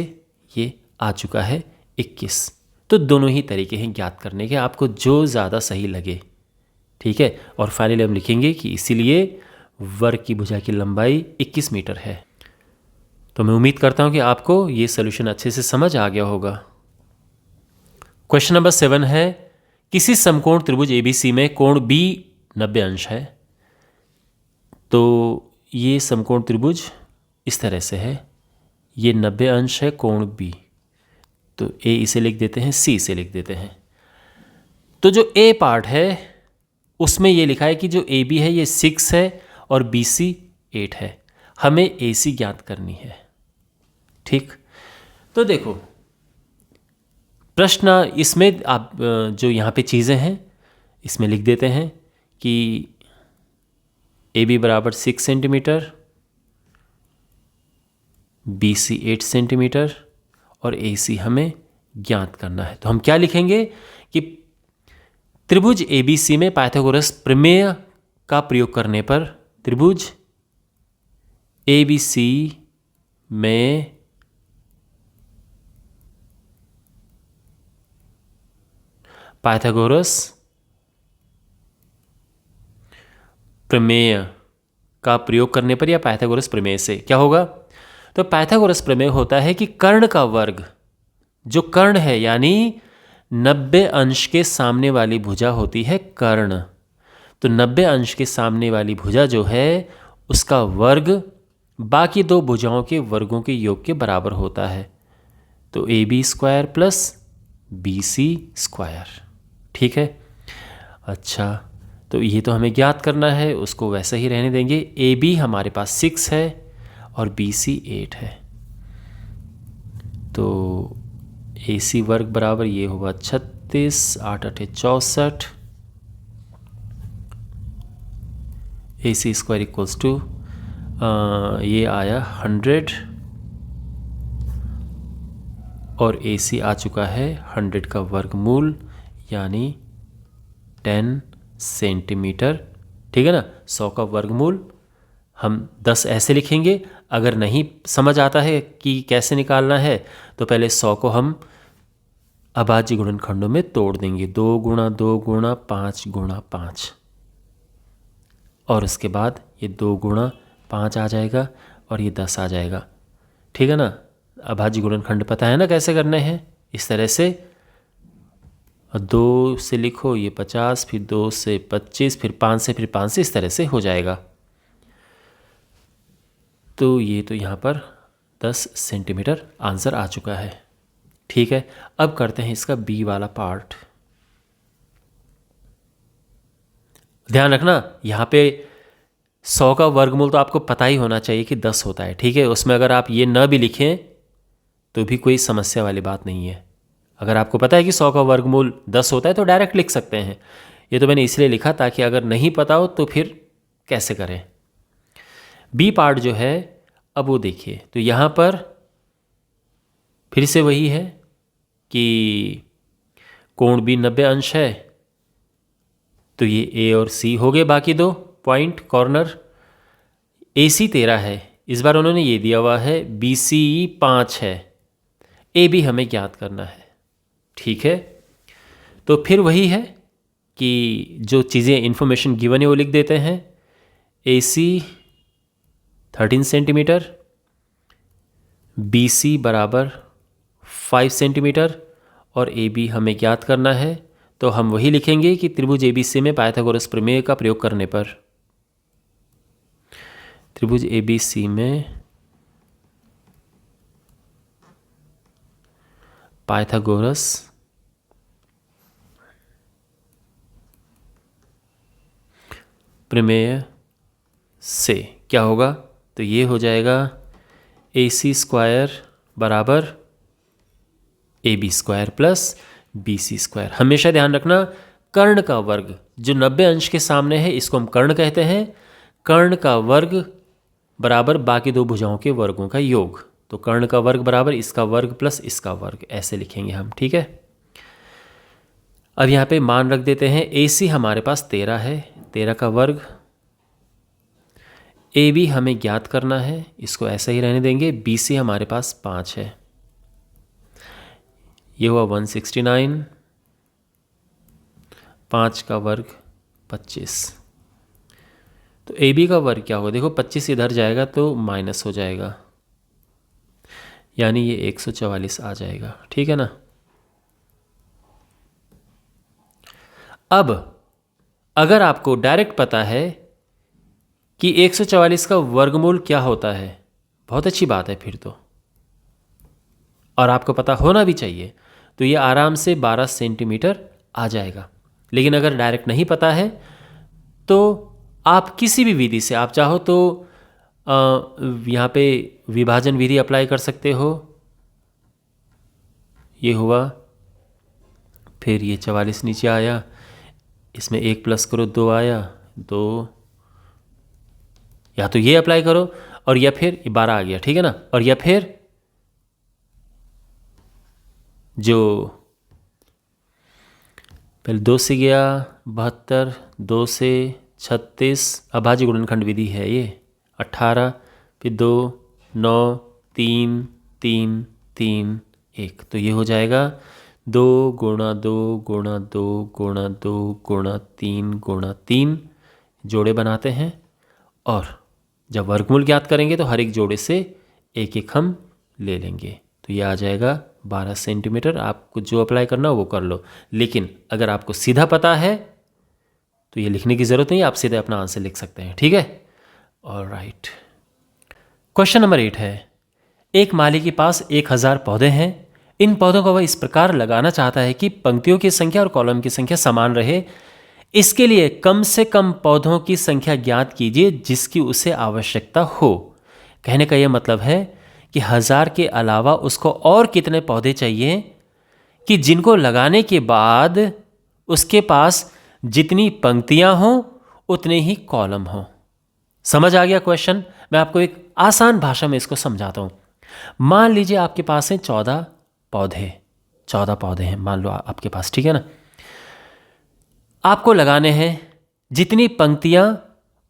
[SPEAKER 1] ये आ चुका है 21। तो दोनों ही तरीके हैं ज्ञात करने के, आपको जो ज़्यादा सही लगे। ठीक है, और फाइनली हम लिखेंगे कि इसीलिए वर्ग की भुजा की लंबाई 21 मीटर है। तो मैं उम्मीद करता हूँ कि आपको ये सोल्यूशन अच्छे से समझ आ गया होगा। क्वेश्चन नंबर 7 है, किसी समकोण त्रिभुज ABC में कोण B 90 अंश है। तो ये समकोण त्रिभुज इस तरह से है, ये 90 अंश है कोण B। तो A इसे लिख देते हैं, C इसे लिख देते हैं। तो जो A पार्ट है उसमें ये लिखा है कि जो AB है ये 6 है और BC 8 है। हमें AC ज्ञात करनी है। ठीक, तो देखो प्रश्न इसमें आप जो यहाँ पे चीज़ें हैं इसमें लिख देते हैं कि AB बराबर 6 सेंटीमीटर, BC 8 सेंटीमीटर और AC हमें ज्ञात करना है। तो हम क्या लिखेंगे कि त्रिभुज ABC में पाइथागोरस प्रमेय का प्रयोग करने पर त्रिभुज ABC में पाइथागोरस प्रमेय का प्रयोग करने पर या पाइथागोरस प्रमेय से क्या होगा। तो पाइथागोरस प्रमेय होता है कि कर्ण का वर्ग, जो कर्ण है यानी 90 अंश के सामने वाली भुजा होती है कर्ण। तो 90 अंश के सामने वाली भुजा जो है उसका वर्ग बाकी 2 भुजाओं के वर्गों के योग के बराबर होता है। तो AB square plus BC square. ठीक है। अच्छा, तो ये तो हमें ज्ञात करना है, उसको वैसे ही रहने देंगे। ए बी हमारे पास 6 है और बी सी 8 है, तो ए सी वर्ग बराबर ये होगा 36, 8 8 64, A C square equals to ये आया 100 और ए सी आ चुका है 100 का वर्गमूल यानी 10 सेंटीमीटर। ठीक है ना। 100 का वर्गमूल हम 10 ऐसे लिखेंगे। अगर नहीं समझ आता है कि कैसे निकालना है तो पहले 100 को हम अभाज्य गुणनखंडों में तोड़ देंगे, 2 गुणा 2 गुणा 5 गुणा 5, और उसके बाद ये 2 गुणा 5 आ जाएगा और ये 10 आ जाएगा। ठीक है ना। अभाज्य गुणनखंड पता है ना कैसे करने हैं, इस तरह से 2 से लिखो ये 50, फिर 2 से 25, फिर 5 से, फिर 5 से, इस तरह से हो जाएगा। तो ये तो यहाँ पर 10 सेंटीमीटर आंसर आ चुका है। ठीक है, अब करते हैं इसका बी वाला पार्ट। ध्यान रखना यहाँ पे 100 का वर्गमूल तो आपको पता ही होना चाहिए कि 10 होता है। ठीक है, उसमें अगर आप ये न भी लिखें तो भी कोई समस्या वाली बात नहीं है। अगर आपको पता है कि 100 का वर्गमूल 10 होता है तो डायरेक्ट लिख सकते हैं। ये तो मैंने इसलिए लिखा ताकि अगर नहीं पता हो तो फिर कैसे करें। बी पार्ट जो है अब वो देखिए, तो यहाँ पर फिर से वही है कि कोण बी 90 अंश है, तो ये ए और सी हो गए बाकी दो पॉइंट कॉर्नर। ए सी 13 है, इस बार उन्होंने ये दिया हुआ है, बी सी 5 है, ए बी हमें ज्ञात करना है। ठीक है, तो फिर वही है कि जो चीज़ें इन्फॉर्मेशन गिवन है वो लिख देते हैं। ए सी 13 सेंटीमीटर, बी सी बराबर 5 सेंटीमीटर और ए बी हमें ज्ञात करना है। तो हम वही लिखेंगे कि त्रिभुज ए बी सी में पाइथागोरस प्रमेय का प्रयोग करने पर, त्रिभुज ए बी सी में पाइथागोरस प्रमेय से क्या होगा, तो ये हो जाएगा ए सी स्क्वायर बराबर A B square plus B C square. हमेशा ध्यान रखना कर्ण का वर्ग जो 90 अंश के सामने है इसको हम कर्ण कहते हैं। कर्ण का वर्ग बराबर बाकी दो भुजाओं के वर्गों का योग, तो कर्ण का वर्ग बराबर इसका वर्ग प्लस इसका वर्ग, ऐसे लिखेंगे हम। ठीक है, अब यहाँ पे मान रख देते हैं। ए सी हमारे पास 13 है, 13 का वर्ग। ए बी हमें ज्ञात करना है, इसको ऐसे ही रहने देंगे। बी सी हमारे पास 5 है, ये हुआ 169, 5 का वर्ग 25। तो ए बी का वर्ग क्या होगा, देखो 25 इधर जाएगा तो माइनस हो जाएगा, यानी ये 144 आ जाएगा। ठीक है ना। अब अगर आपको डायरेक्ट पता है कि 144 का वर्गमूल क्या होता है, बहुत अच्छी बात है फिर तो, और आपको पता होना भी चाहिए, तो ये आराम से 12 सेंटीमीटर आ जाएगा। लेकिन अगर डायरेक्ट नहीं पता है तो आप किसी भी विधि से, आप चाहो तो यहाँ पे विभाजन विधि अप्लाई कर सकते हो। ये हुआ, फिर ये 44 नीचे आया, इसमें 1 प्लस करो 2 आया, 2, या तो ये अप्लाई करो और या फिर 12 आ गया। ठीक है ना। और या फिर जो पहले 2 से गया 72, 2 से 36, अभाज्य गुणनखंड विधि है ये, 18, फिर 2, 9, 3, 3, 3, 1, तो ये हो जाएगा 2 गुणा 2 गुणा 2 गुणा 2 गुणा 3 गुणा 3, जोड़े बनाते हैं और जब वर्गमूल ज्ञात करेंगे तो हर एक जोड़े से एक एक हम ले लेंगे, तो ये आ जाएगा 12 सेंटीमीटर। आपको जो अप्लाई करना हो वो कर लो, लेकिन अगर आपको सीधा पता है तो ये लिखने की ज़रूरत नहीं है, आप सीधे अपना आंसर लिख सकते हैं। ठीक है, ऑलराइट। क्वेश्चन नंबर 8 है, एक माली के पास 1000 पौधे हैं, इन पौधों को वह इस प्रकार लगाना चाहता है कि पंक्तियों की संख्या और कॉलम की संख्या समान रहे। इसके लिए कम से कम पौधों की संख्या ज्ञात कीजिए जिसकी उसे आवश्यकता हो। कहने का यह मतलब है कि 1000 के अलावा उसको और कितने पौधे चाहिए कि जिनको लगाने के बाद उसके पास जितनी पंक्तियां हों उतने ही कॉलम हों। समझ आ गया क्वेश्चन? मैं आपको एक आसान भाषा में इसको समझाता हूं। मान लीजिए आपके पास हैं 14 पौधे हैं, मान लो आपके पास, ठीक है ना। आपको लगाने हैं, जितनी पंक्तियां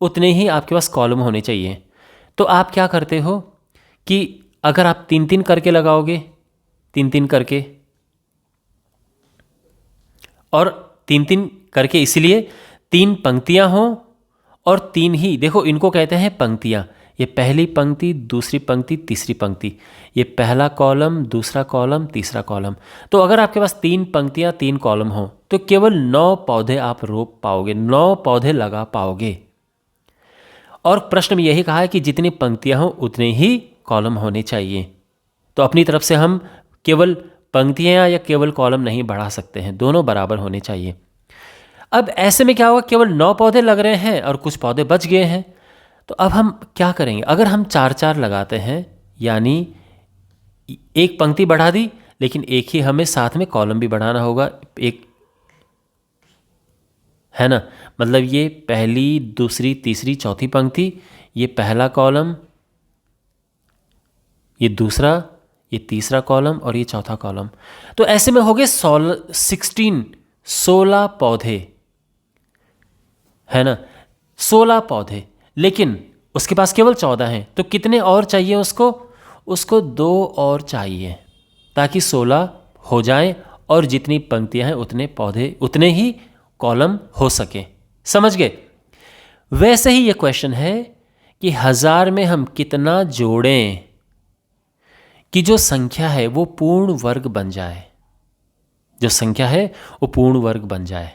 [SPEAKER 1] उतने ही आपके पास कॉलम होने चाहिए। तो आप क्या करते हो कि अगर आप 3-3 करके लगाओगे, 3-3 करके, और 3-3 करके इसलिए 3 पंक्तियां हों और 3 ही, देखो इनको कहते हैं पंक्तियां। ये पहली पंक्ति, दूसरी पंक्ति, तीसरी पंक्ति, ये पहला कॉलम, दूसरा कॉलम, तीसरा कॉलम। तो अगर आपके पास 3 पंक्तियां 3 कॉलम हो तो केवल 9 पौधे आप रोप पाओगे, 9 पौधे लगा पाओगे। और प्रश्न में यही कहा है कि जितनी पंक्तियां हो उतने ही कॉलम होने चाहिए। तो अपनी तरफ से हम केवल पंक्तियां या केवल कॉलम नहीं बढ़ा सकते हैं, दोनों बराबर होने चाहिए। अब ऐसे में क्या होगा, केवल 9 पौधे लग रहे हैं और कुछ पौधे बच गए हैं। तो अब हम क्या करेंगे, अगर हम 4-4 लगाते हैं, यानी एक पंक्ति बढ़ा दी, लेकिन एक ही हमें साथ में कॉलम भी बढ़ाना होगा, एक, है ना। मतलब ये पहली, दूसरी, तीसरी, चौथी पंक्ति, ये पहला कॉलम, ये दूसरा, ये तीसरा कॉलम और ये चौथा कॉलम। तो ऐसे में हो गए 16 पौधे, है ना, 16 पौधे। लेकिन उसके पास केवल 14 हैं, तो कितने और चाहिए उसको 2 और चाहिए ताकि 16 हो जाए और जितनी पंक्तियां हैं उतने पौधे, उतने ही कॉलम हो सके। समझ गए? वैसे ही ये क्वेश्चन है कि 1000 में हम कितना जोड़ें कि जो संख्या है वो पूर्ण वर्ग बन जाए, जो संख्या है वो पूर्ण वर्ग बन जाए,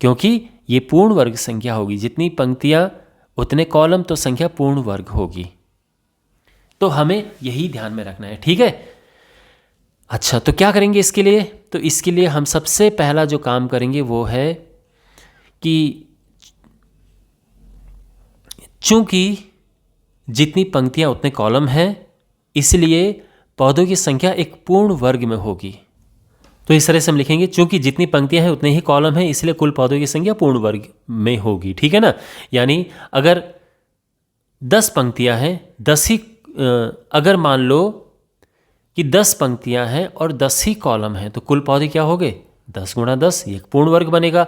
[SPEAKER 1] क्योंकि ये पूर्ण वर्ग संख्या होगी। जितनी पंक्तियां उतने कॉलम, तो संख्या पूर्ण वर्ग होगी। तो हमें यही ध्यान में रखना है, ठीक है। अच्छा, तो क्या करेंगे इसके लिए? तो इसके लिए हम सबसे पहला जो काम करेंगे वो है कि चूंकि जितनी पंक्तियां उतने कॉलम हैं, इसलिए पौधों की संख्या एक पूर्ण वर्ग में होगी। तो इस तरह से हम लिखेंगे, चूंकि जितनी पंक्तियां हैं उतने ही कॉलम हैं, इसलिए कुल पौधों की संख्या पूर्ण वर्ग में होगी, ठीक है ना। यानी अगर 10 पंक्तियां हैं, 10 ही, अगर मान लो कि 10 पंक्तियां हैं और 10 ही कॉलम हैं, तो कुल पौधे क्या हो गए? 10 गुणा 10, ये एक पूर्ण वर्ग बनेगा।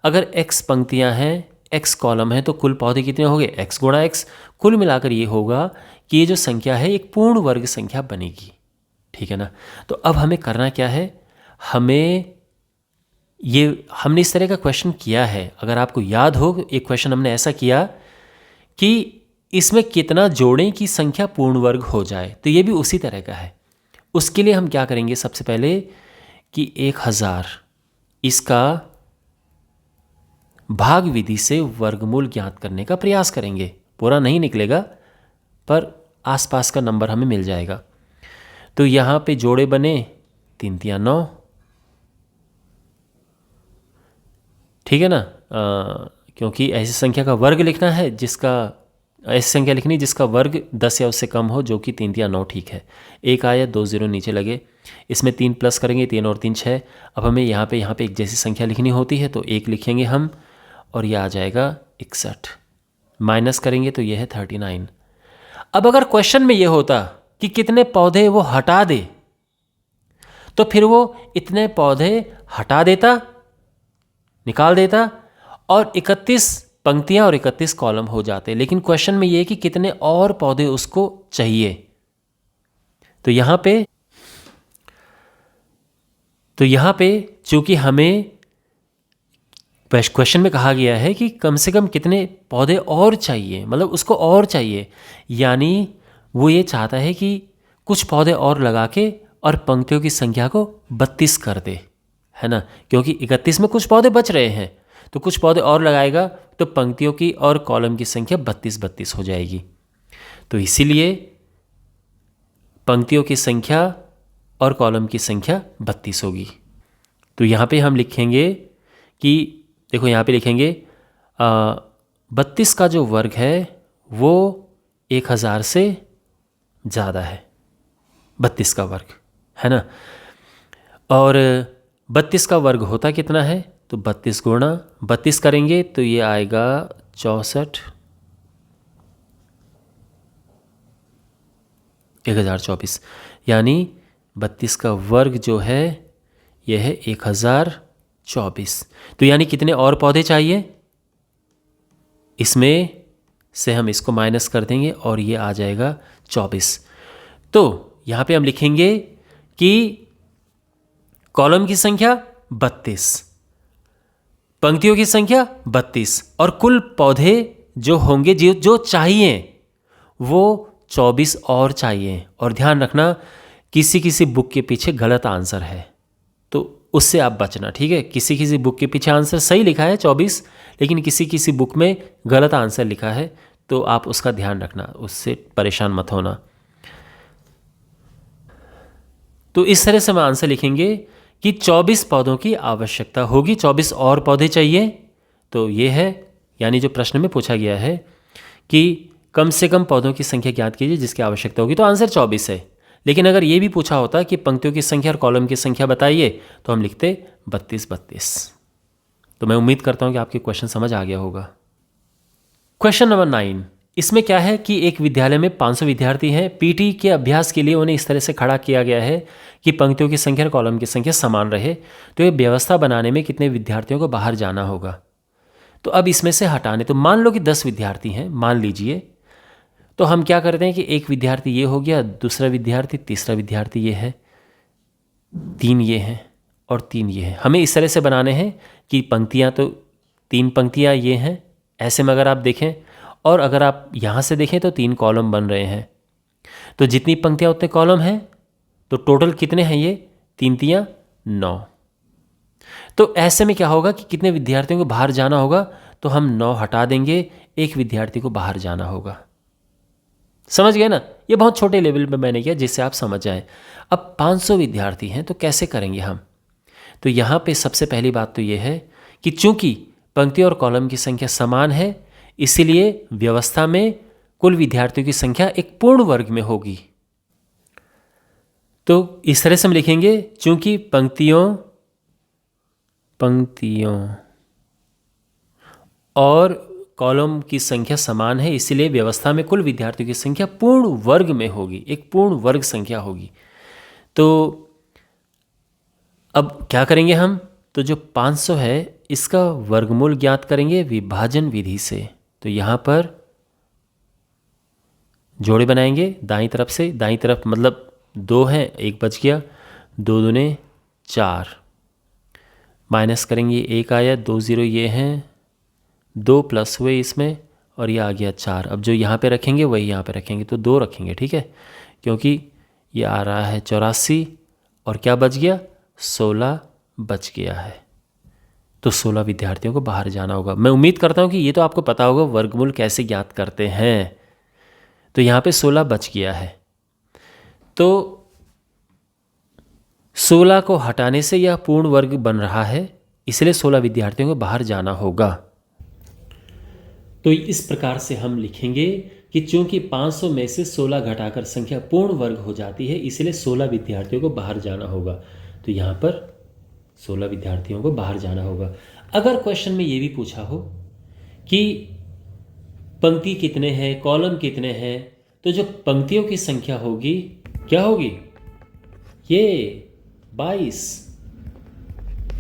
[SPEAKER 1] अगर x पंक्तियां हैं, x कॉलम है, तो कुल पौधे कितने हो गए? x गुणा x। कुल मिलाकर ये होगा कि ये जो संख्या है एक पूर्ण वर्ग संख्या बनेगी, ठीक है ना। तो अब हमें करना क्या है, हमने इस तरह का क्वेश्चन किया है, अगर आपको याद हो, एक क्वेश्चन हमने ऐसा किया कि इसमें कितना जोड़ें कि संख्या पूर्ण वर्ग हो जाए। तो ये भी उसी तरह का है। उसके लिए हम क्या करेंगे, सबसे पहले कि 1000 इसका भाग विधि से वर्गमूल ज्ञात करने का प्रयास करेंगे। पूरा नहीं निकलेगा पर आसपास का नंबर हमें मिल जाएगा। तो यहाँ पे जोड़े बने 3 तिया 9, ठीक है ना। क्योंकि ऐसी संख्या का वर्ग लिखना है ऐसी संख्या लिखनी जिसका वर्ग 10 या उससे कम हो, जो कि 3 तिया 9, ठीक है। 1 आया, 2 0 नीचे लगे, इसमें 3 प्लस करेंगे, 3 और 3 6। अब हमें यहाँ पे एक जैसी संख्या लिखनी होती है, तो 1 लिखेंगे हम और यह आ जाएगा 61। माइनस करेंगे तो यह है 39। अब अगर क्वेश्चन में यह होता कि कितने पौधे वो हटा दे, तो फिर वो इतने पौधे हटा देता, निकाल देता और 31 पंक्तियां और 31 कॉलम हो जाते। लेकिन क्वेश्चन में यह है कि कितने और पौधे उसको चाहिए। तो यहां पे चूंकि हमें क्वेश्चन में कहा गया है कि कम से कम कितने पौधे और चाहिए, मतलब उसको और चाहिए, यानी वो ये चाहता है कि कुछ पौधे और लगा के और पंक्तियों की संख्या को 32 कर दे, है ना। क्योंकि 31 में कुछ पौधे बच रहे हैं, तो कुछ पौधे और लगाएगा तो पंक्तियों की और कॉलम की संख्या 32 हो जाएगी। तो इसीलिए पंक्तियों की संख्या और कॉलम की संख्या 32 होगी। तो यहाँ पे हम लिखेंगे कि देखो यहाँ पे लिखेंगे 32 का जो वर्ग है वो 1000 से ज़्यादा है, 32 का वर्ग है ना। और 32 का वर्ग होता कितना है, तो 32 गुणा 32 करेंगे तो ये आएगा 64, 1024, यानी 32 का वर्ग जो है यह है 1024। तो यानी कितने और पौधे चाहिए, इसमें से हम इसको माइनस कर देंगे और ये आ जाएगा 24। तो यहाँ पे हम लिखेंगे कि कॉलम की संख्या 32, पंक्तियों की संख्या 32 और कुल पौधे जो होंगे जो चाहिए वो 24 और चाहिए। और ध्यान रखना किसी किसी बुक के पीछे गलत आंसर है तो उससे आप बचना, ठीक है। किसी किसी बुक के पीछे आंसर सही लिखा है 24, लेकिन किसी किसी बुक में गलत आंसर लिखा है तो आप उसका ध्यान रखना, उससे परेशान मत होना। तो इस तरह से हम आंसर लिखेंगे कि 24 पौधों की आवश्यकता होगी, 24 और पौधे चाहिए। तो ये है, यानी जो प्रश्न में पूछा गया है कि कम से कम पौधों की संख्या ज्ञात कीजिए जिसकी आवश्यकता होगी, तो आंसर 24 है। लेकिन अगर ये भी पूछा होता कि पंक्तियों की संख्या और कॉलम की संख्या बताइए तो हम लिखते 32। तो मैं उम्मीद करता हूं कि आपके क्वेश्चन समझ आ गया होगा। क्वेश्चन नंबर 9, इसमें क्या है कि एक विद्यालय में 500 विद्यार्थी हैं। पीटी के अभ्यास के लिए उन्हें इस तरह से खड़ा किया गया है कि पंक्तियों की संख्या और कॉलम की संख्या समान रहे। तो ये व्यवस्था बनाने में कितने विद्यार्थियों को बाहर जाना होगा। तो अब इसमें से हटाने, तो मान लो कि 10 विद्यार्थी हैं, मान लीजिए। तो हम क्या करते हैं कि एक विद्यार्थी ये हो गया, दूसरा विद्यार्थी, तीसरा विद्यार्थी ये है, 3 ये हैं और 3 ये हैं। हमें इस तरह से बनाने हैं कि पंक्तियाँ, तो 3 पंक्तियाँ ये हैं ऐसे में अगर आप देखें, और अगर आप यहाँ से देखें तो 3 कॉलम बन रहे हैं। तो जितनी पंक्तियाँ उतने कॉलम हैं, तो टोटल कितने हैं ये, 3 3 9। तो ऐसे में क्या होगा कि कितने विद्यार्थियों को बाहर जाना होगा, तो हम 9 हटा देंगे, एक विद्यार्थी को बाहर जाना होगा। समझ गए ना, ये बहुत छोटे लेवल पे मैंने किया जिससे आप समझ जाएं। अब 500 विद्यार्थी हैं तो कैसे करेंगे हम, तो यहाँ पे सबसे पहली बात तो ये है कि चूंकि पंक्ति और कॉलम की संख्या समान है, इसीलिए व्यवस्था में कुल विद्यार्थियों की संख्या एक पूर्ण वर्ग में होगी। तो इस तरह से हम लिखेंगे, चूंकि पंक्तियों और कॉलम की संख्या समान है, इसलिए व्यवस्था में कुल विद्यार्थियों की संख्या पूर्ण वर्ग में होगी, एक पूर्ण वर्ग संख्या होगी। तो अब क्या करेंगे हम, तो जो 500 है इसका वर्गमूल ज्ञात करेंगे विभाजन विधि से। तो यहाँ पर जोड़े बनाएंगे दाईं तरफ से, दाईं तरफ मतलब 2 हैं, 1 बच गया, 2 दूने 4, माइनस करेंगे 1 आया, 2 0 ये हैं, 2 प्लस हुए इसमें और ये आ गया 4। अब जो यहाँ पे रखेंगे वही यहाँ पे रखेंगे, तो 2 रखेंगे, ठीक है, क्योंकि ये आ रहा है 84 और क्या बच गया, 16 बच गया है। तो 16 विद्यार्थियों को बाहर जाना होगा। मैं उम्मीद करता हूँ कि ये तो आपको पता होगा वर्गमूल कैसे ज्ञात करते हैं। तो यहाँ पे 16 बच गया है, तो 16 को हटाने से यह पूर्ण वर्ग बन रहा है, इसलिए 16 विद्यार्थियों को बाहर जाना होगा। तो इस प्रकार से हम लिखेंगे कि चूंकि 500 में से 16 घटाकर संख्या पूर्ण वर्ग हो जाती है, इसलिए 16 विद्यार्थियों को बाहर जाना होगा। तो यहाँ पर 16 विद्यार्थियों को बाहर जाना होगा। अगर क्वेश्चन में ये भी पूछा हो कि पंक्ति कितने हैं, कॉलम कितने हैं, तो जो पंक्तियों की संख्या होगी क्या होगी, ये 22।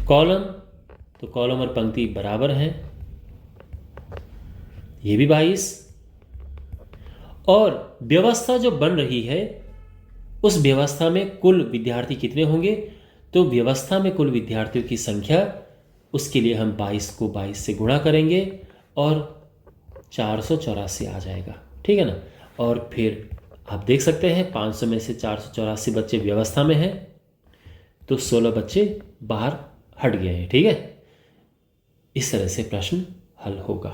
[SPEAKER 1] कॉलम, तो कॉलम और पंक्ति बराबर हैं, ये भी 22। और व्यवस्था जो बन रही है उस व्यवस्था में कुल विद्यार्थी कितने होंगे, तो व्यवस्था में कुल विद्यार्थियों की संख्या, उसके लिए हम 22 को 22 से गुणा करेंगे और 484 आ जाएगा, ठीक है ना। और फिर आप देख सकते हैं 500 में से 484 बच्चे व्यवस्था में हैं, तो 16 बच्चे बाहर हट गए हैं, ठीक है। इस तरह से प्रश्न हल होगा।